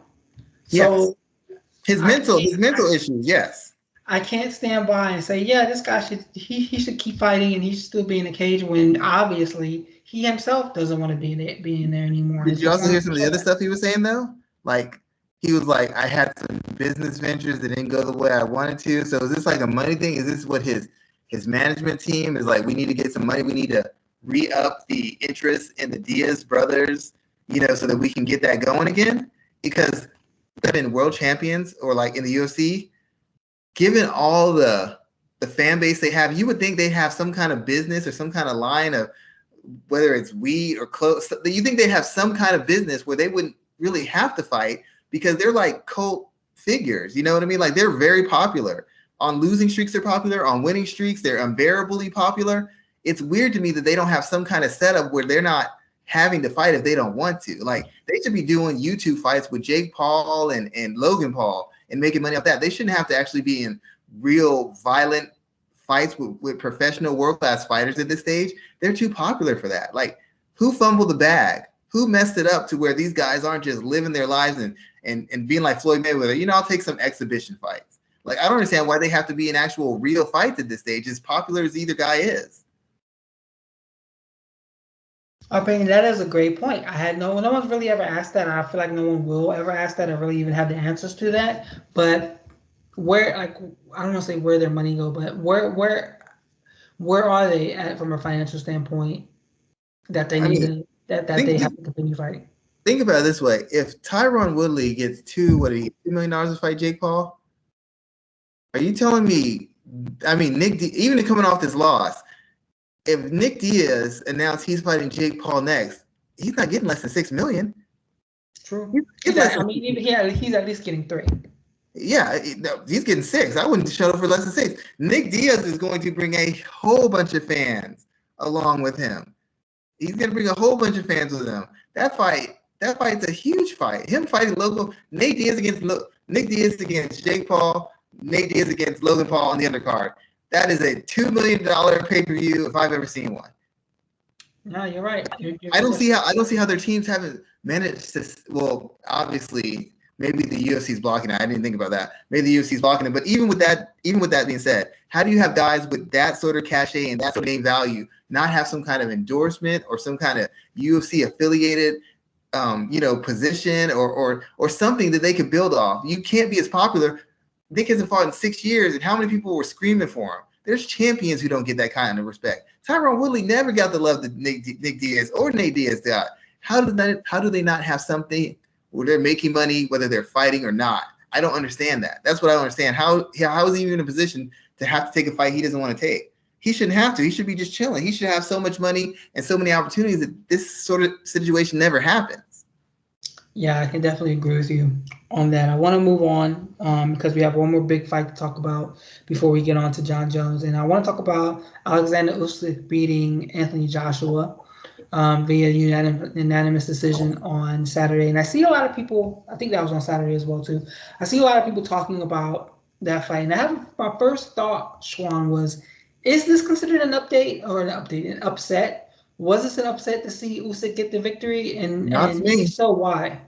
Speaker 1: So
Speaker 2: yes. His mental issues, yes.
Speaker 1: I can't stand by and say, yeah, this guy should should keep fighting and he should still be in the cage when obviously he himself doesn't want to be in there anymore.
Speaker 2: Did you also hear some of the other stuff he was saying though? Like he was like, I had some business ventures that didn't go the way I wanted to. So is this like a money thing? Is this what his management team is like? We need to get some money. We need to re-up the interest in the Diaz brothers, so that we can get that going again. Because they've been world champions or like in the UFC, given all the fan base they have, you would think they have some kind of business or some kind of line of whether it's weed or clothes. You think they have some kind of business where they wouldn't really have to fight because they're like cult figures. You know what I mean? Like they're very popular. On losing streaks, they're popular. On winning streaks, they're unbearably popular. It's weird to me that they don't have some kind of setup where they're not having to fight if they don't want to. Like they should be doing YouTube fights with Jake Paul and Logan Paul and making money off that. They shouldn't have to actually be in real violent fights with professional world-class fighters at this stage. They're too popular for that. Like who fumbled the bag? Who messed it up to where these guys aren't just living their lives and being like Floyd Mayweather, I'll take some exhibition fights. Like I don't understand why they have to be in actual real fights at this stage, as popular as either guy is.
Speaker 1: I mean, that is a great point. I had no one's really ever asked that. And I feel like no one will ever ask that or really even have the answers to that. But where, like, I don't want to say where their money go, but where are they at from a financial standpoint that they that they have to continue fighting?
Speaker 2: Think about it this way: if Tyron Woodley gets $2 million to fight Jake Paul, are you telling me? I mean, even coming off this loss. If Nick Diaz announced he's fighting Jake Paul next, he's not getting less than $6 million.
Speaker 1: True. He's at least getting 3.
Speaker 2: Yeah, he's getting 6. I wouldn't shut up for less than 6. Nick Diaz is going to bring a whole bunch of fans along with him. He's going to bring a whole bunch of fans with him. That fight's a huge fight. Him fighting Nate Diaz against Jake Paul, Nate Diaz against Logan Paul on the undercard. That is a $2 million pay-per-view if I've ever seen one.
Speaker 1: No, you're right.
Speaker 2: I don't see how their teams haven't managed to. Well, obviously, maybe the UFC's blocking it. I didn't think about that. Maybe the UFC's blocking it. But even with that being said, how do you have guys with that sort of cachet and that sort of name value not have some kind of endorsement or some kind of UFC affiliated, position or something that they could build off? You can't be as popular. Nick hasn't fought in 6 years, and how many people were screaming for him? There's champions who don't get that kind of respect. Tyron Woodley never got the love that Nick Diaz or Nate Diaz got. How do they not have something where they're making money, whether they're fighting or not? I don't understand that. That's what I don't understand. How is he even in a position to have to take a fight he doesn't want to take? He shouldn't have to. He should be just chilling. He should have so much money and so many opportunities that this sort of situation never happens.
Speaker 1: Yeah, I can definitely agree with you on that. I want to move on because we have one more big fight to talk about before we get on to Jon Jones. And I want to talk about Oleksandr Usyk beating Anthony Joshua via unanimous decision on Saturday. And I see a lot of people, I think that was on Saturday as well too. I see a lot of people talking about that fight. And my first thought, Schwan, was, is this considered an upset? Was this an upset to see Usyk get the victory? And if so, why?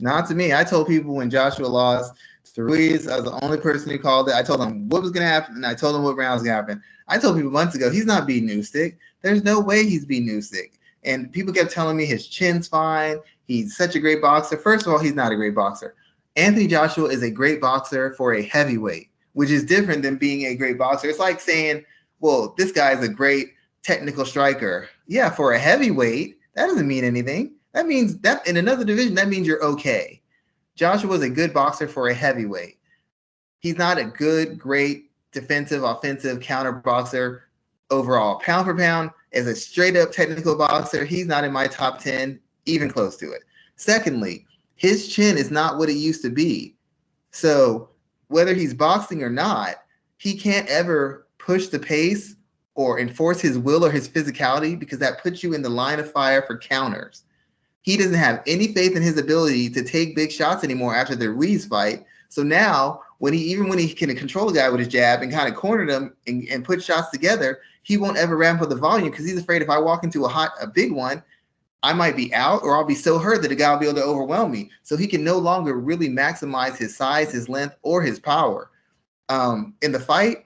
Speaker 2: Not to me. I told people when Joshua lost to Ruiz, I was the only person who called it. I told them what was going to happen, and I told them what round was going to happen. I told people months ago, he's not beating Usyk. There's no way he's beating Usyk. And people kept telling me his chin's fine. He's such a great boxer. First of all, he's not a great boxer. Anthony Joshua is a great boxer for a heavyweight, which is different than being a great boxer. It's like saying, well, this guy is a great technical striker. Yeah, for a heavyweight, that doesn't mean anything. That means that in another division, that means you're okay. Joshua was a good boxer for a heavyweight. He's not a good, great defensive, offensive counter boxer overall. Pound for pound, as a straight up technical boxer, he's not in my top 10 even close to it. Secondly, his chin is not what it used to be. So whether he's boxing or not, he can't ever push the pace or enforce his will or his physicality, because that puts you in the line of fire for counters. He doesn't have any faith in his ability to take big shots anymore after the Ruiz fight. So now, when he can control a guy with his jab and kind of corner them and put shots together, he won't ever ramp up the volume, because he's afraid if I walk into a big one, I might be out, or I'll be so hurt that the guy will be able to overwhelm me. So he can no longer really maximize his size, his length, or his power. In the fight,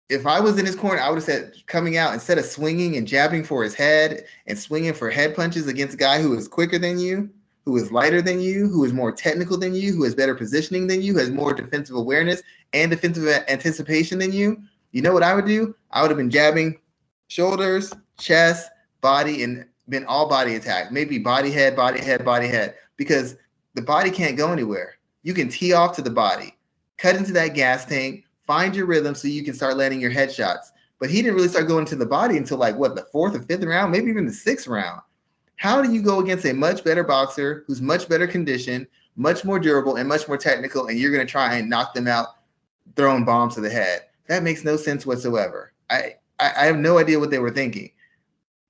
Speaker 2: if I was in his corner, I would have said, coming out, instead of swinging and jabbing for his head and swinging for head punches against a guy who is quicker than you, who is lighter than you, who is more technical than you, who has better positioning than you, has more defensive awareness and defensive anticipation than you, you know what I would do? I would have been jabbing shoulders, chest, body, and been all body attack. Maybe body, head, because the body can't go anywhere. You can tee off to the body, cut into that gas tank, find your rhythm so you can start landing your headshots. But he didn't really start going to the body until the fourth or fifth round, maybe even the sixth round. How do you go against a much better boxer who's much better conditioned, much more durable, and much more technical, and you're going to try and knock them out throwing bombs to the head? That makes no sense whatsoever. I have no idea what they were thinking.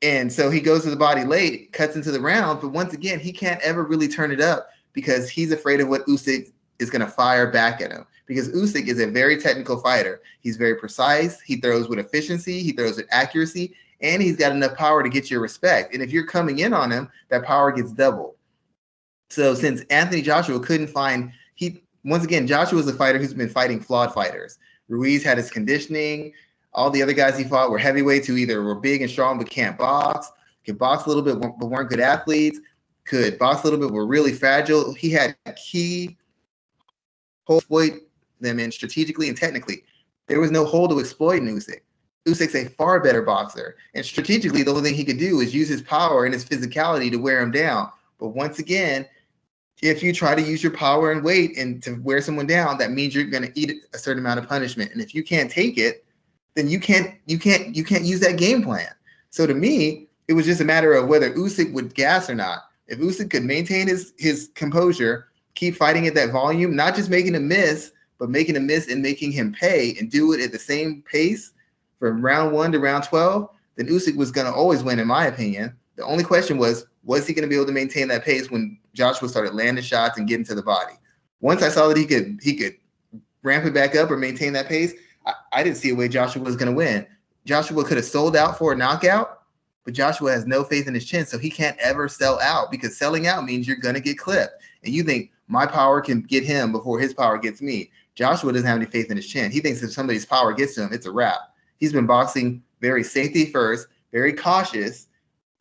Speaker 2: And so he goes to the body late, cuts into the round, but once again, he can't ever really turn it up because he's afraid of what Usyk is going to fire back at him. Because Usyk is a very technical fighter. He's very precise. He throws with efficiency. He throws with accuracy. And he's got enough power to get your respect. And if you're coming in on him, that power gets doubled. So since Anthony Joshua couldn't find, once again, Joshua is a fighter who's been fighting flawed fighters. Ruiz had his conditioning. All the other guys he fought were heavyweights who either were big and strong but can't box, could box a little bit but weren't good athletes, could box a little bit but were really fragile. He had key holes to exploit them in strategically and technically. There was no hole to exploit in Usyk. Usyk's a far better boxer. And strategically, the only thing he could do is use his power and his physicality to wear him down. But once again, if you try to use your power and weight and to wear someone down, that means you're going to eat a certain amount of punishment. And if you can't take it, then you can't use that game plan. So to me, it was just a matter of whether Usyk would gas or not. If Usyk could maintain his composure, keep fighting at that volume, not just making a miss, but making a miss and making him pay, and do it at the same pace from round 1 to round 12, then Usyk was going to always win, in my opinion. The only question was he going to be able to maintain that pace when Joshua started landing shots and getting to the body? Once I saw that he could ramp it back up or maintain that pace, I didn't see a way Joshua was going to win. Joshua could have sold out for a knockout, but Joshua has no faith in his chin, so he can't ever sell out, because selling out means you're going to get clipped. And you think my power can get him before his power gets me. Joshua doesn't have any faith in his chin. He thinks if somebody's power gets to him, it's a wrap. He's been boxing very safety first, very cautious,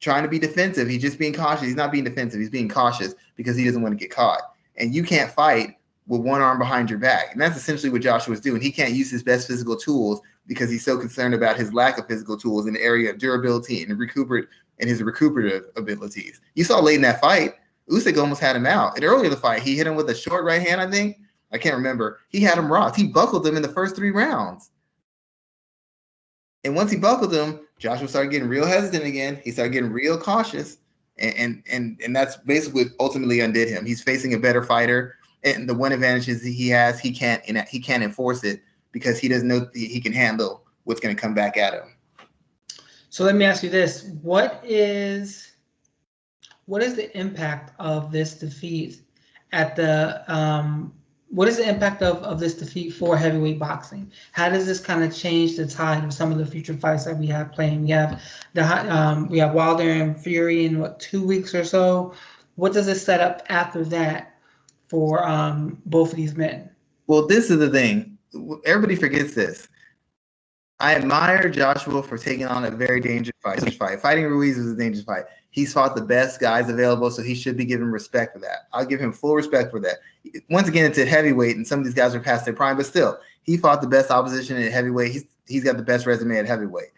Speaker 2: trying to be defensive. He's just being cautious. He's not being defensive. He's being cautious because he doesn't want to get caught. And you can't fight with one arm behind your back. And that's essentially what Joshua's doing. He can't use his best physical tools because he's so concerned about his lack of physical tools in the area of durability and his recuperative abilities. You saw late in that fight, Usyk almost had him out. And earlier in the fight, he hit him with a short right hand, I think. I can't remember. He had him rocked. He buckled him in the first 3 rounds. And once he buckled him, Joshua started getting real hesitant again. He started getting real cautious. And that's basically what ultimately undid him. He's facing a better fighter. And the one advantage is he has, he can't enforce it because he doesn't know he can handle what's going to come back at him.
Speaker 1: So let me ask you this. What is the impact of this defeat what is the impact of this defeat for heavyweight boxing? How does this kind of change the tide of some of the future fights that we have playing? We have Wilder and Fury in 2 weeks or so. What does it set up after that for both of these men?
Speaker 2: Well, this is the thing. Everybody forgets this. I admire Joshua for taking on a very dangerous fight. Fighting Ruiz was a dangerous fight. He's fought the best guys available, so he should be given respect for that. I'll give him full respect for that. Once again, it's a heavyweight, and some of these guys are past their prime, but still, he fought the best opposition at heavyweight. He's got the best resume at heavyweight.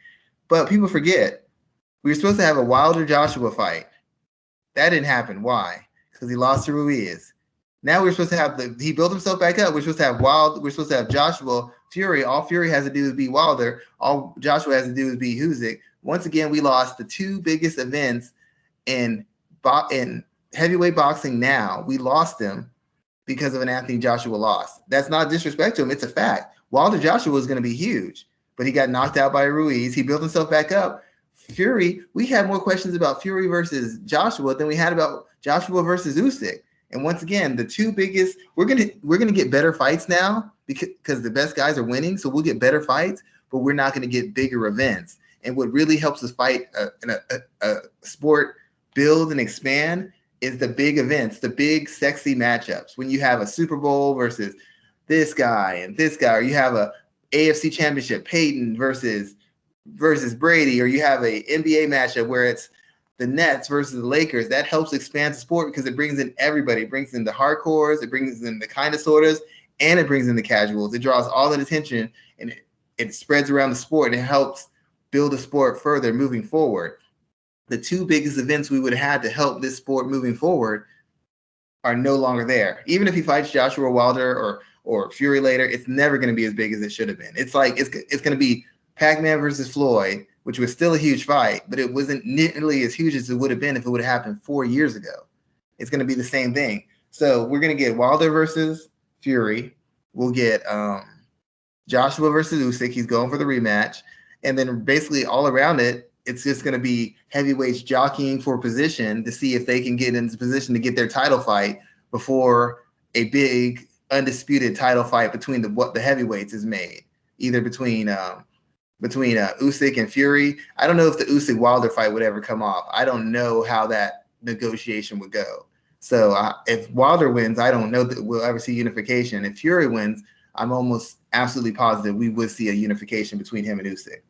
Speaker 2: But people forget, we were supposed to have a Wilder-Joshua fight. That didn't happen. Why? Because he lost to Ruiz. Now we're supposed to have he built himself back up. We're supposed to have Joshua, Fury. All Fury has to do is beat Wilder. All Joshua has to do is beat Usyk. Once again, we lost the 2 biggest events in in heavyweight boxing now, we lost him because of an Anthony Joshua loss. That's not disrespect to him. It's a fact. Wilder Joshua was going to be huge, but he got knocked out by Ruiz. He built himself back up. Fury, we had more questions about Fury versus Joshua than we had about Joshua versus Usyk. And once again, the two biggest, we're gonna get better fights now because the best guys are winning. So we'll get better fights, but we're not going to get bigger events. And what really helps us fight a sport build and expand is the big events, the big sexy matchups. When you have a Super Bowl versus this guy and this guy, or you have a AFC Championship, Peyton versus Brady, or you have a NBA matchup where it's the Nets versus the Lakers. That helps expand the sport because it brings in everybody. It brings in the hardcores, it brings in the kind of sortas, and it brings in the casuals. It draws all that attention and it spreads around the sport and it helps build the sport further moving forward. The two biggest events we would have had to help this sport moving forward are no longer there. Even if he fights Joshua Wilder or Fury later, it's never going to be as big as it should have been. It's like it's going to be Pac-Man versus Floyd, which was still a huge fight, but it wasn't nearly as huge as it would have been if it would have happened 4 years ago. It's going to be the same thing. So we're going to get Wilder versus Fury. We'll get Joshua versus Usyk. He's going for the rematch. And then basically all around it, it's just going to be heavyweights jockeying for position to see if they can get into position to get their title fight before a big undisputed title fight between the heavyweights is made, either between Usyk and Fury. I don't know if the Usyk Wilder fight would ever come off. I don't know how that negotiation would go. So if Wilder wins, I don't know that we'll ever see unification. If Fury wins, I'm almost absolutely positive we would see a unification between him and Usyk.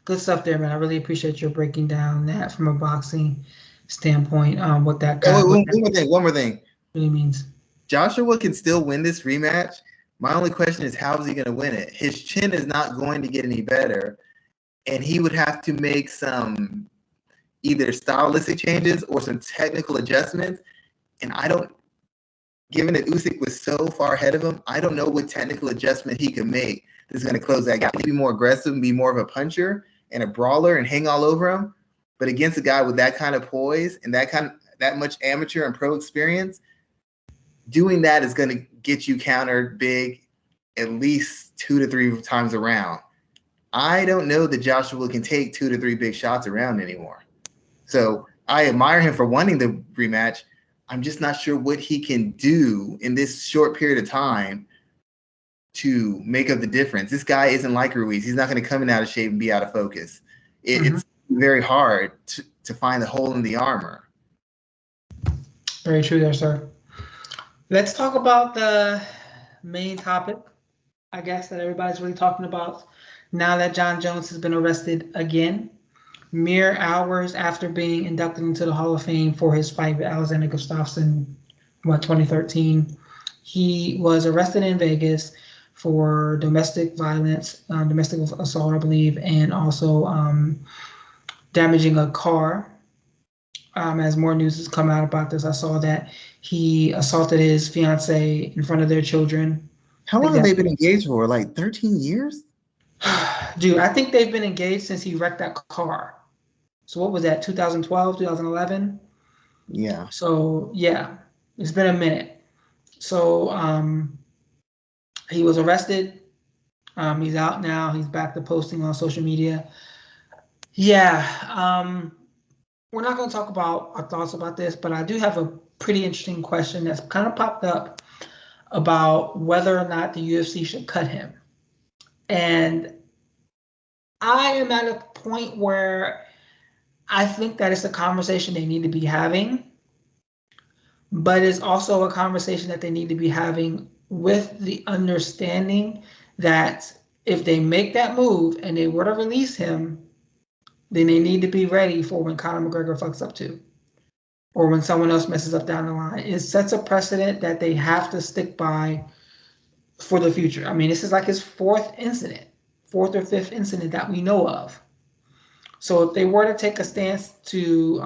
Speaker 1: Good stuff there, man. I really appreciate your breaking down that from a boxing standpoint. What that
Speaker 2: one more thing
Speaker 1: really means.
Speaker 2: Joshua can still win this rematch. My only question is, how is he going to win it? His chin is not going to get any better, and he would have to make some either stylistic changes or some technical adjustments. And given that Usyk was so far ahead of him, I don't know what technical adjustment he could make that's going to close that gap. He'd be more aggressive and be more of a puncher and a brawler and hang all over him. But against a guy with that kind of poise and that much amateur and pro experience, doing that is going to get you countered big at least 2 to 3 times around. I don't know that Joshua can take 2 to 3 big shots around anymore. So I admire him for wanting the rematch. I'm just not sure what he can do in this short period of time to make up the difference. This guy isn't like Ruiz. He's not going to come in out of shape and be out of focus. It's very hard to find the hole in the armor.
Speaker 1: Very true there, sir. Let's talk about the main topic, I guess, that everybody's really talking about now that Jon Jones has been arrested again, mere hours after being inducted into the Hall of Fame for his fight with Alexander Gustafsson, 2013. He was arrested in Vegas for domestic violence, domestic assault, I believe, and also damaging a car. As more news has come out about this, I saw that he assaulted his fiance in front of their children.
Speaker 2: How long have they been engaged for? Like 13 years?
Speaker 1: Dude, I think they've been engaged since he wrecked that car. So what was that, 2012, 2011?
Speaker 2: Yeah.
Speaker 1: So, yeah, it's been a minute. So he was arrested. He's out now. He's back to posting on social media. Yeah. We're not going to talk about our thoughts about this, but I do have a pretty interesting question that's kind of popped up about whether or not the UFC should cut him. And I am at a point where I think that it's a conversation they need to be having, but it's also a conversation that they need to be having with the understanding that if they make that move and they were to release him, then they need to be ready for when Conor McGregor fucks up too, or when someone else messes up down the line. It sets a precedent that they have to stick by for the future. I mean, this is like his fourth or fifth incident that we know of. So if they were to take a stance to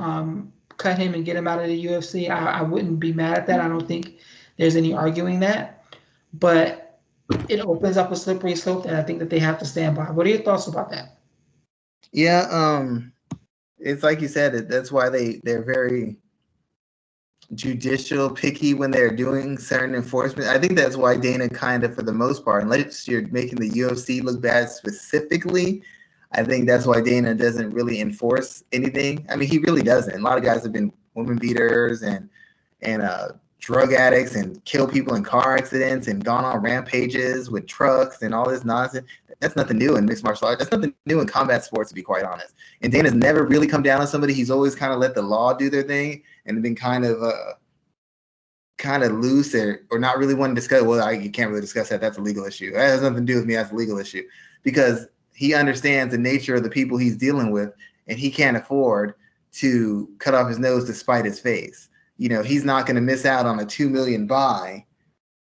Speaker 1: cut him and get him out of the UFC, I wouldn't be mad at that. I don't think there's any arguing that. But it opens up a slippery slope that I think that they have to stand by. What are your thoughts about that?
Speaker 2: Yeah, It's like you said, that's why they're very judicial, picky when they're doing certain enforcement. I think that's why Dana kind of, for the most part, unless you're making the UFC look bad specifically, I think that's why Dana doesn't really enforce anything. I mean, he really doesn't. A lot of guys have been women beaters and drug addicts and kill people in car accidents and gone on rampages with trucks and all this nonsense. That's nothing new in mixed martial arts. That's nothing new in combat sports, to be quite honest. And Dana's never really come down on somebody. He's always kind of let the law do their thing and been kind of loose or not really wanting to discuss. Well, you can't really discuss that. That's a legal issue. That has nothing to do with me. That's a legal issue because he understands the nature of the people he's dealing with, and he can't afford to cut off his nose to spite his face. You know, he's not going to miss out on a $2 million buy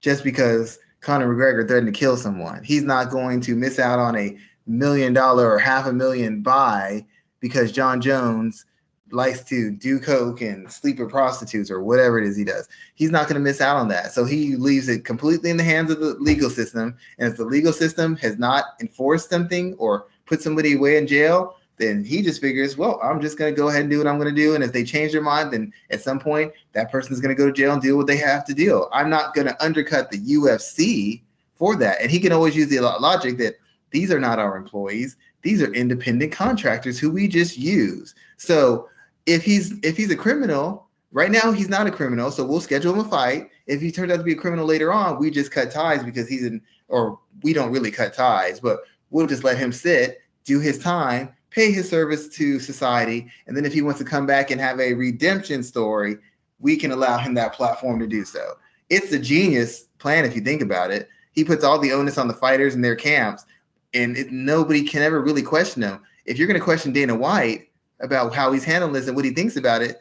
Speaker 2: just because Conor McGregor threatened to kill someone. He's not going to miss out on $1 million or $500,000 buy because Jon Jones likes to do coke and sleep with prostitutes or whatever it is he does. He's not going to miss out on that. So he leaves it completely in the hands of the legal system. And if the legal system has not enforced something or put somebody away in jail, then he just figures, well, I'm just going to go ahead and do what I'm going to do. And if they change their mind, then at some point that person is going to go to jail and deal what they have to deal. I'm not going to undercut the UFC for that. And he can always use the logic that these are not our employees. These are independent contractors who we just use. So if he's a criminal, right now he's not a criminal, so we'll schedule him a fight. If he turns out to be a criminal later on, we just cut ties because we don't really cut ties, but we'll just let him sit, do his time, pay his service to society, and then if he wants to come back and have a redemption story, we can allow him that platform to do so. It's a genius plan if you think about it. He puts all the onus on the fighters and their camps, and nobody can ever really question him. If you're going to question Dana White about how he's handling this and what he thinks about it,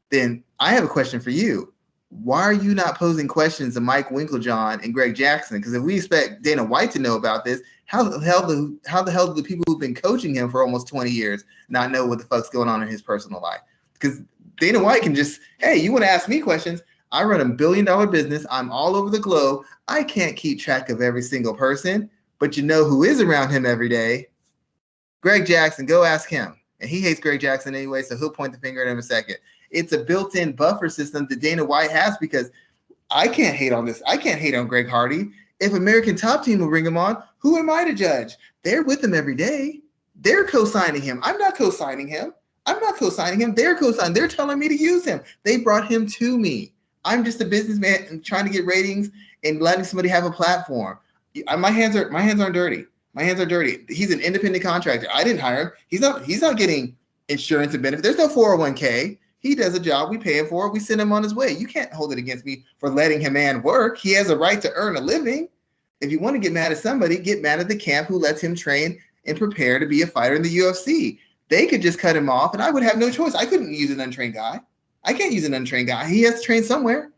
Speaker 2: then I have a question for you. Why are you not posing questions to Mike Winklejohn and Greg Jackson? Because if we expect Dana White to know about this, how the hell do the people who've been coaching him for almost 20 years not know what the fuck's going on in his personal life? Because Dana White can just, hey, you want to ask me questions? I run $1 billion business. I'm all over the globe. I can't keep track of every single person, but you know who is around him every day? Greg Jackson. Go ask him. And he hates Greg Jackson anyway, so he'll point the finger at him in a second. It's a built-in buffer system that Dana White has because I can't hate on this. I can't hate on Greg Hardy. If American Top Team will bring him on, who am I to judge? They're with him every day. They're co-signing him. I'm not co-signing him. They're co-signing. They're telling me to use him. They brought him to me. I'm just a businessman and trying to get ratings and letting somebody have a platform. My hands aren't dirty. My hands are dirty. He's an independent contractor. I didn't hire him. He's not getting insurance and benefits. There's no 401k. He does a job. We pay him for it. We send him on his way. You can't hold it against me for letting him work. He has a right to earn a living. If you want to get mad at somebody, get mad at the camp who lets him train and prepare to be a fighter in the UFC. They could just cut him off, and I would have no choice. I couldn't use an untrained guy. I can't use an untrained guy. He has to train somewhere.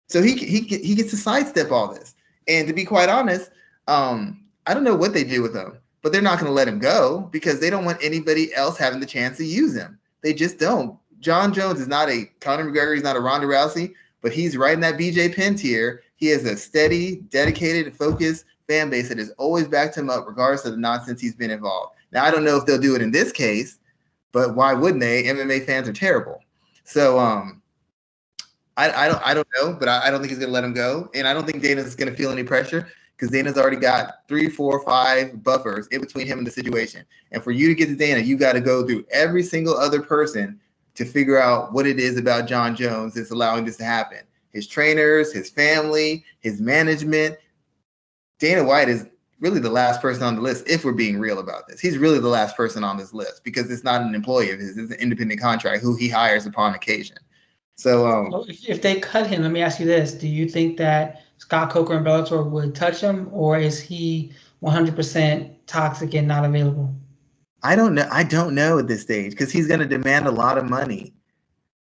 Speaker 2: So he gets to sidestep all this. And to be quite honest, I don't know what they do with him, but they're not going to let him go because they don't want anybody else having the chance to use him. They just don't. Jon Jones is not a Conor McGregor. He's not a Ronda Rousey, but he's right in that BJ Penn tier. He has a steady, dedicated, focused fan base that has always backed him up regardless of the nonsense he's been involved. Now, I don't know if they'll do it in this case, but why wouldn't they? MMA fans are terrible. So I don't know, but I don't think he's going to let him go. And I don't think Dana's going to feel any pressure because Dana's already got 3, 4, 5 buffers in between him and the situation. And for you to get to Dana, you got to go through every single other person to figure out what it is about Jon Jones that's allowing this to happen. His trainers, his family, his management. Dana White is really the last person on the list if we're being real about this. He's really the last person on this list because it's not an employee of his. It's an independent contract who he hires upon occasion. So
Speaker 1: if they cut him, let me ask you this. Do you think that Scott Coker and Bellator would touch him, or is he 100% toxic and not available?
Speaker 2: I don't know. I don't know at this stage because he's going to demand a lot of money.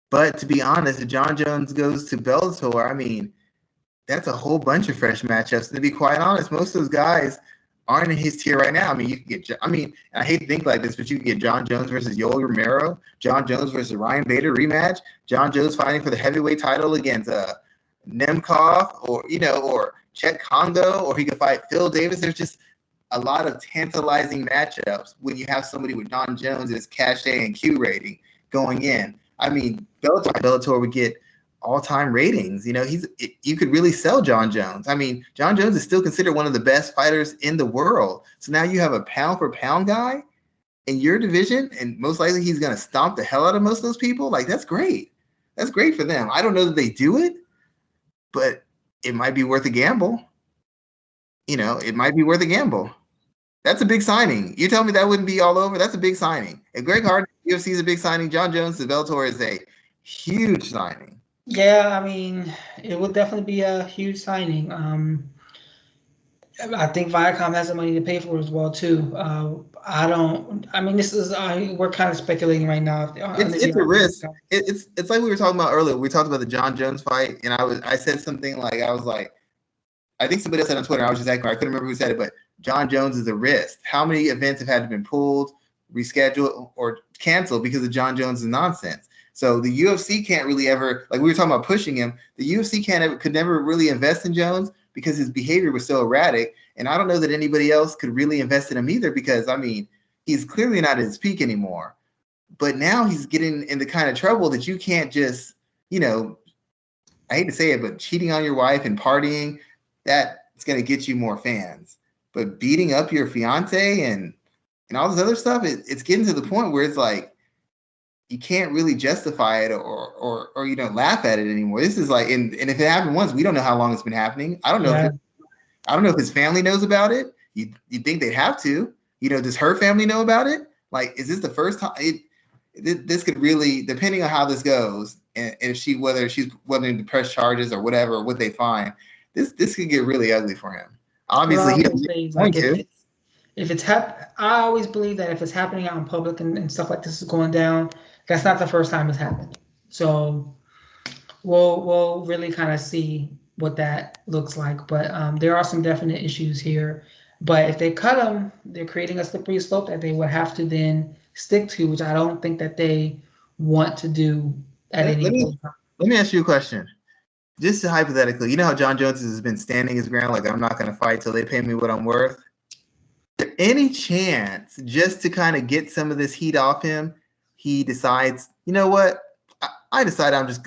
Speaker 2: But to be honest, if Jon Jones goes to Bellator, I mean, that's a whole bunch of fresh matchups. And to be quite honest, most of those guys aren't in his tier right now. I mean, you can get, I hate to think like this, but you can get Jon Jones versus Yoel Romero, Jon Jones versus Ryan Bader rematch, Jon Jones fighting for the heavyweight title against Nemkov or Chet Congo, or he could fight Phil Davis. There's just a lot of tantalizing matchups when you have somebody with Jon Jones' cachet and Q rating going in. I mean, Bellator would get all-time ratings. You know, you could really sell Jon Jones. I mean, Jon Jones is still considered one of the best fighters in the world. So now you have a pound-for-pound guy in your division, and most likely he's going to stomp the hell out of most of those people. Like, that's great. That's great for them. I don't know that they do it, but it might be worth a gamble. You know, it might be worth a gamble. That's a big signing. You tell me that wouldn't be all over? That's a big signing. And Greg Hardy, UFC is a big signing. Jon Jones to Bellator is a huge signing.
Speaker 1: Yeah, I mean, it would definitely be a huge signing. I think Viacom has the money to pay for it as well too. I mean, this is we're kind of speculating right now.
Speaker 2: It's a risk. It's like we were talking about earlier. We talked about the Jon Jones fight, and I said something like, I was like, I think somebody else said on Twitter, I was just acting, I couldn't remember who said it, but Jon Jones is a risk. How many events have had to been pulled, rescheduled, or canceled because of Jon Jones' nonsense? So the UFC can't really ever, like we were talking about pushing him, the UFC could never really invest in Jones because his behavior was so erratic. And I don't know that anybody else could really invest in him either because, I mean, he's clearly not at his peak anymore. But now he's getting in the kind of trouble that you can't just, you know, I hate to say it, but cheating on your wife and partying, that's going to get you more fans. But beating up your fiance and all this other stuff, it's getting to the point where it's like you can't really justify it or you know, laugh at it anymore. This is like, and if it happened once, we don't know how long it's been happening. I don't know.
Speaker 1: Yeah.
Speaker 2: I don't know if his family knows about it. You think they'd have to? You know, does her family know about it? Like, is this the first time? This could really, depending on how this goes, and if whether she's willing to press charges or whatever, or what they find, this could get really ugly for him. Obviously, he doesn't want to.
Speaker 1: If it's I always believe that if it's happening out in public and stuff like this is going down, that's not the first time it's happened. So we'll really kind of see what that looks like. But there are some definite issues here. But if they cut them, they're creating a slippery slope that they would have to then stick to, which I don't think that they want to do at any point.
Speaker 2: Let me ask you a question. Just hypothetically, you know how Jon Jones has been standing his ground, like, I'm not going to fight till they pay me what I'm worth? Is there any chance, just to kind of get some of this heat off him, he decides, you know what? I decide I'm just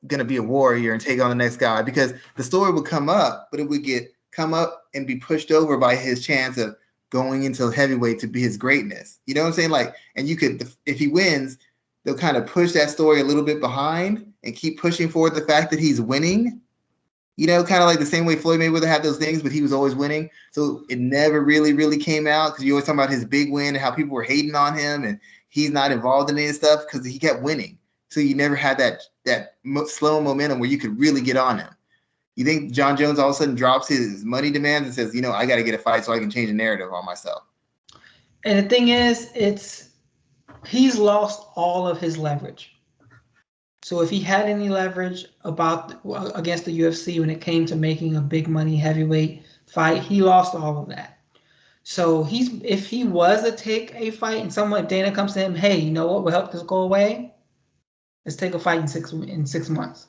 Speaker 2: gonna be a warrior and take on the next guy? Because the story would come up, but it would come up and be pushed over by his chance of going into heavyweight to be his greatness. You know what I'm saying? Like, and you could, if he wins, they'll kind of push that story a little bit behind and keep pushing forward the fact that he's winning. You know, kind of like the same way Floyd Mayweather had those things, but he was always winning. So it never really came out because you always talk about his big win and how people were hating on him and he's not involved in any stuff because he kept winning. So you never had that slow momentum where you could really get on him. You think Jon Jones all of a sudden drops his money demands and says, you know, I got to get a fight so I can change the narrative on myself?
Speaker 1: And the thing is, he's lost all of his leverage. So if he had any leverage against the UFC when it came to making a big money heavyweight fight, he lost all of that. So if he was to take a fight and Dana comes to him, hey, you know what will help this go away? Let's take a fight in 6 months.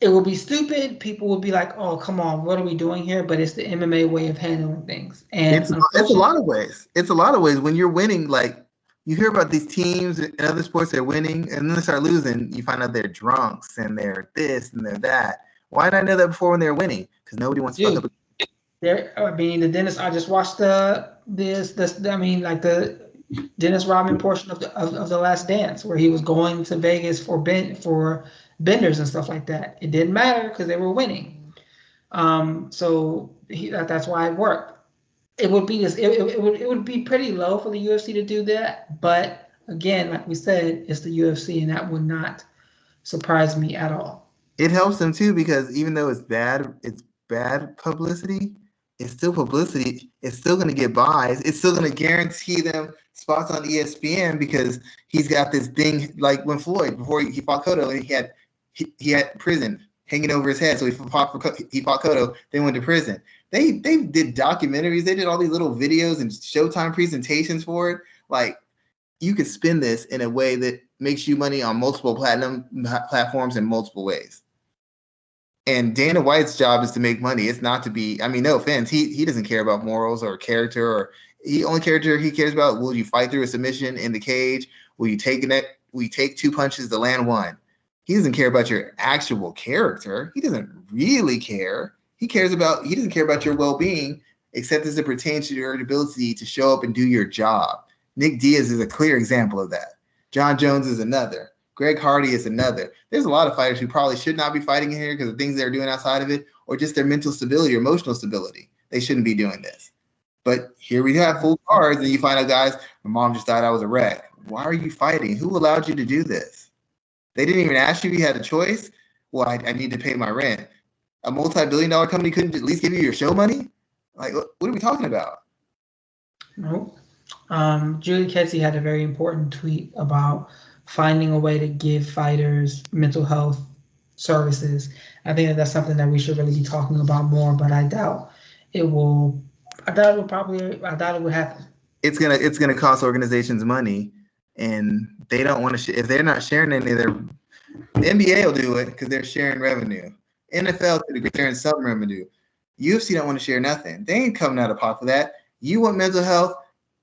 Speaker 1: It will be stupid. People will be like, oh, come on, what are we doing here? But it's the MMA way of handling things. And
Speaker 2: it's a lot of ways. It's a lot of ways. When you're winning, like, you hear about these teams in other sports, they're winning, and then they start losing. You find out they're drunks and they're this and they're that. Why did I know that before when they were winning? Because nobody wants to fuck up.
Speaker 1: The Dennis. I just watched the Dennis Rodman portion of the Last Dance, where he was going to Vegas for benders and stuff like that. It didn't matter because they were winning. So that's why it worked. It would be it would be pretty low for the UFC to do that, but again, like we said, it's the UFC, and that would not surprise me at all.
Speaker 2: It helps them too because even though it's bad publicity, it's still publicity. It's still going to get buys. It's still going to guarantee them spots on ESPN because he's got this thing like when Floyd, before he fought Cotto, and he had prison hanging over his head. So he fought Cotto, then went to prison. They did documentaries. They did all these little videos and Showtime presentations for it. Like, you could spin this in a way that makes you money on multiple platinum platforms in multiple ways. And Dana White's job is to make money. It's not to be, I mean, no offense. He doesn't care about morals or character, or only character he cares about, will you fight through a submission in the cage? Will you take 2 punches to land 1? He doesn't care about your actual character. He doesn't really care. He doesn't care about your well-being, except as it pertains to your ability to show up and do your job. Nick Diaz is a clear example of that. Jon Jones is another. Greg Hardy is another. There's a lot of fighters who probably should not be fighting in here because of things they're doing outside of it, or just their mental stability or emotional stability. They shouldn't be doing this. But here we have full cards, and you find out, guys, my mom just died, I was a wreck. Why are you fighting? Who allowed you to do this? They didn't even ask you if you had a choice. Well, I need to pay my rent. A multi-billion-dollar company couldn't at least give you your show money? Like, what are we talking about?
Speaker 1: Nope. Julie Kedzie had a very important tweet about finding a way to give fighters mental health services. I think that's something that we should really be talking about more, but I doubt it will. I doubt it would happen.
Speaker 2: It's gonna cost organizations money, and they don't want to. If they're not sharing any of their, the NBA will do it because they're sharing revenue. NFL is sharing some revenue. UFC don't want to share nothing. They ain't coming out of pocket for that. You want mental health?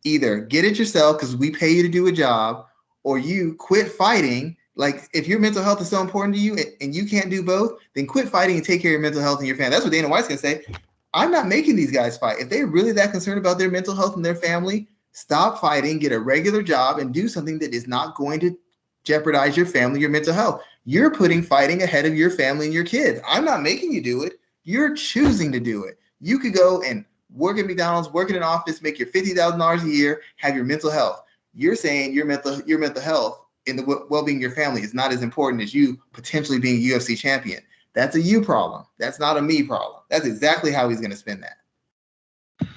Speaker 2: Either get it yourself because we pay you to do a job, or you quit fighting. Like, if your mental health is so important to you and you can't do both, then quit fighting and take care of your mental health and your family. That's what Dana White's gonna say. I'm not making these guys fight. If they're really that concerned about their mental health and their family, stop fighting, get a regular job, and do something that is not going to jeopardize your family, your mental health. You're putting fighting ahead of your family and your kids. I'm not making you do it. You're choosing to do it. You could go and work at McDonald's, work in an office, make your $50,000 a year, have your mental health. You're saying your mental health and the well-being of your family is not as important as you potentially being a UFC champion. That's a you problem. That's not a me problem. That's exactly how he's going to spin that.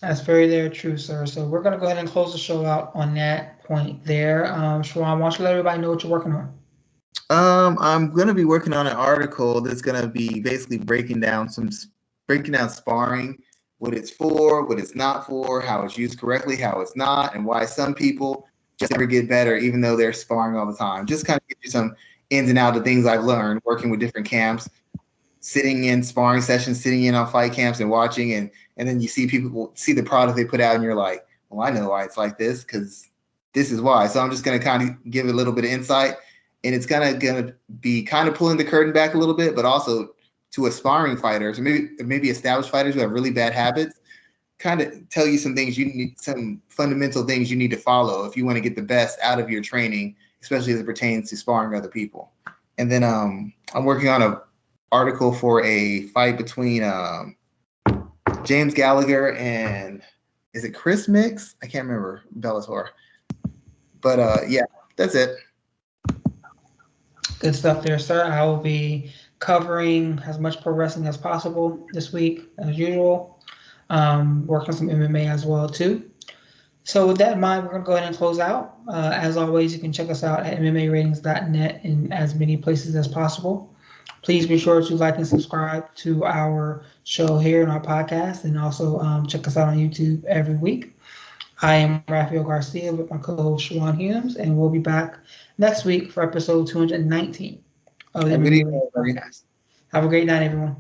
Speaker 1: That's very true, sir. So we're going to go ahead and close the show out on that point there. Schwan, why don't you let everybody know what you're working on?
Speaker 2: I'm going to be working on an article that's going to be basically breaking down sparring, what it's for, what it's not for, how it's used correctly, how it's not, and why some people just never get better even though they're sparring all the time. Just kind of give you some ins and outs of things I've learned working with different camps, sitting in sparring sessions, sitting in on fight camps and watching, and then you see people see the product they put out and you're like, well, I know why it's like this because this is why. So I'm just going to kind of give a little bit of insight, and it's going to be kind of pulling the curtain back a little bit, but also to aspiring fighters or maybe established fighters who have really bad habits, kind of tell you some things you need, some fundamental things you need to follow if you want to get the best out of your training, especially as it pertains to sparring other people. And then I'm working on an article for a fight between James Gallagher and, is it Chris Mix? I can't remember, Bellator. But yeah, that's it.
Speaker 1: Good stuff there, sir. I will be covering as much pro wrestling as possible this week, as usual. Working some MMA as well, too. So with that in mind, we're going to go ahead and close out. As always, you can check us out at MMAratings.net in as many places as possible. Please be sure to like and subscribe to our show here in our podcast, and also check us out on YouTube every week. I am Raphael Garcia with my co-host Schwan Humes, and we'll be back next week for episode 219 of the MMA Ratings podcast. Have a great night, everyone.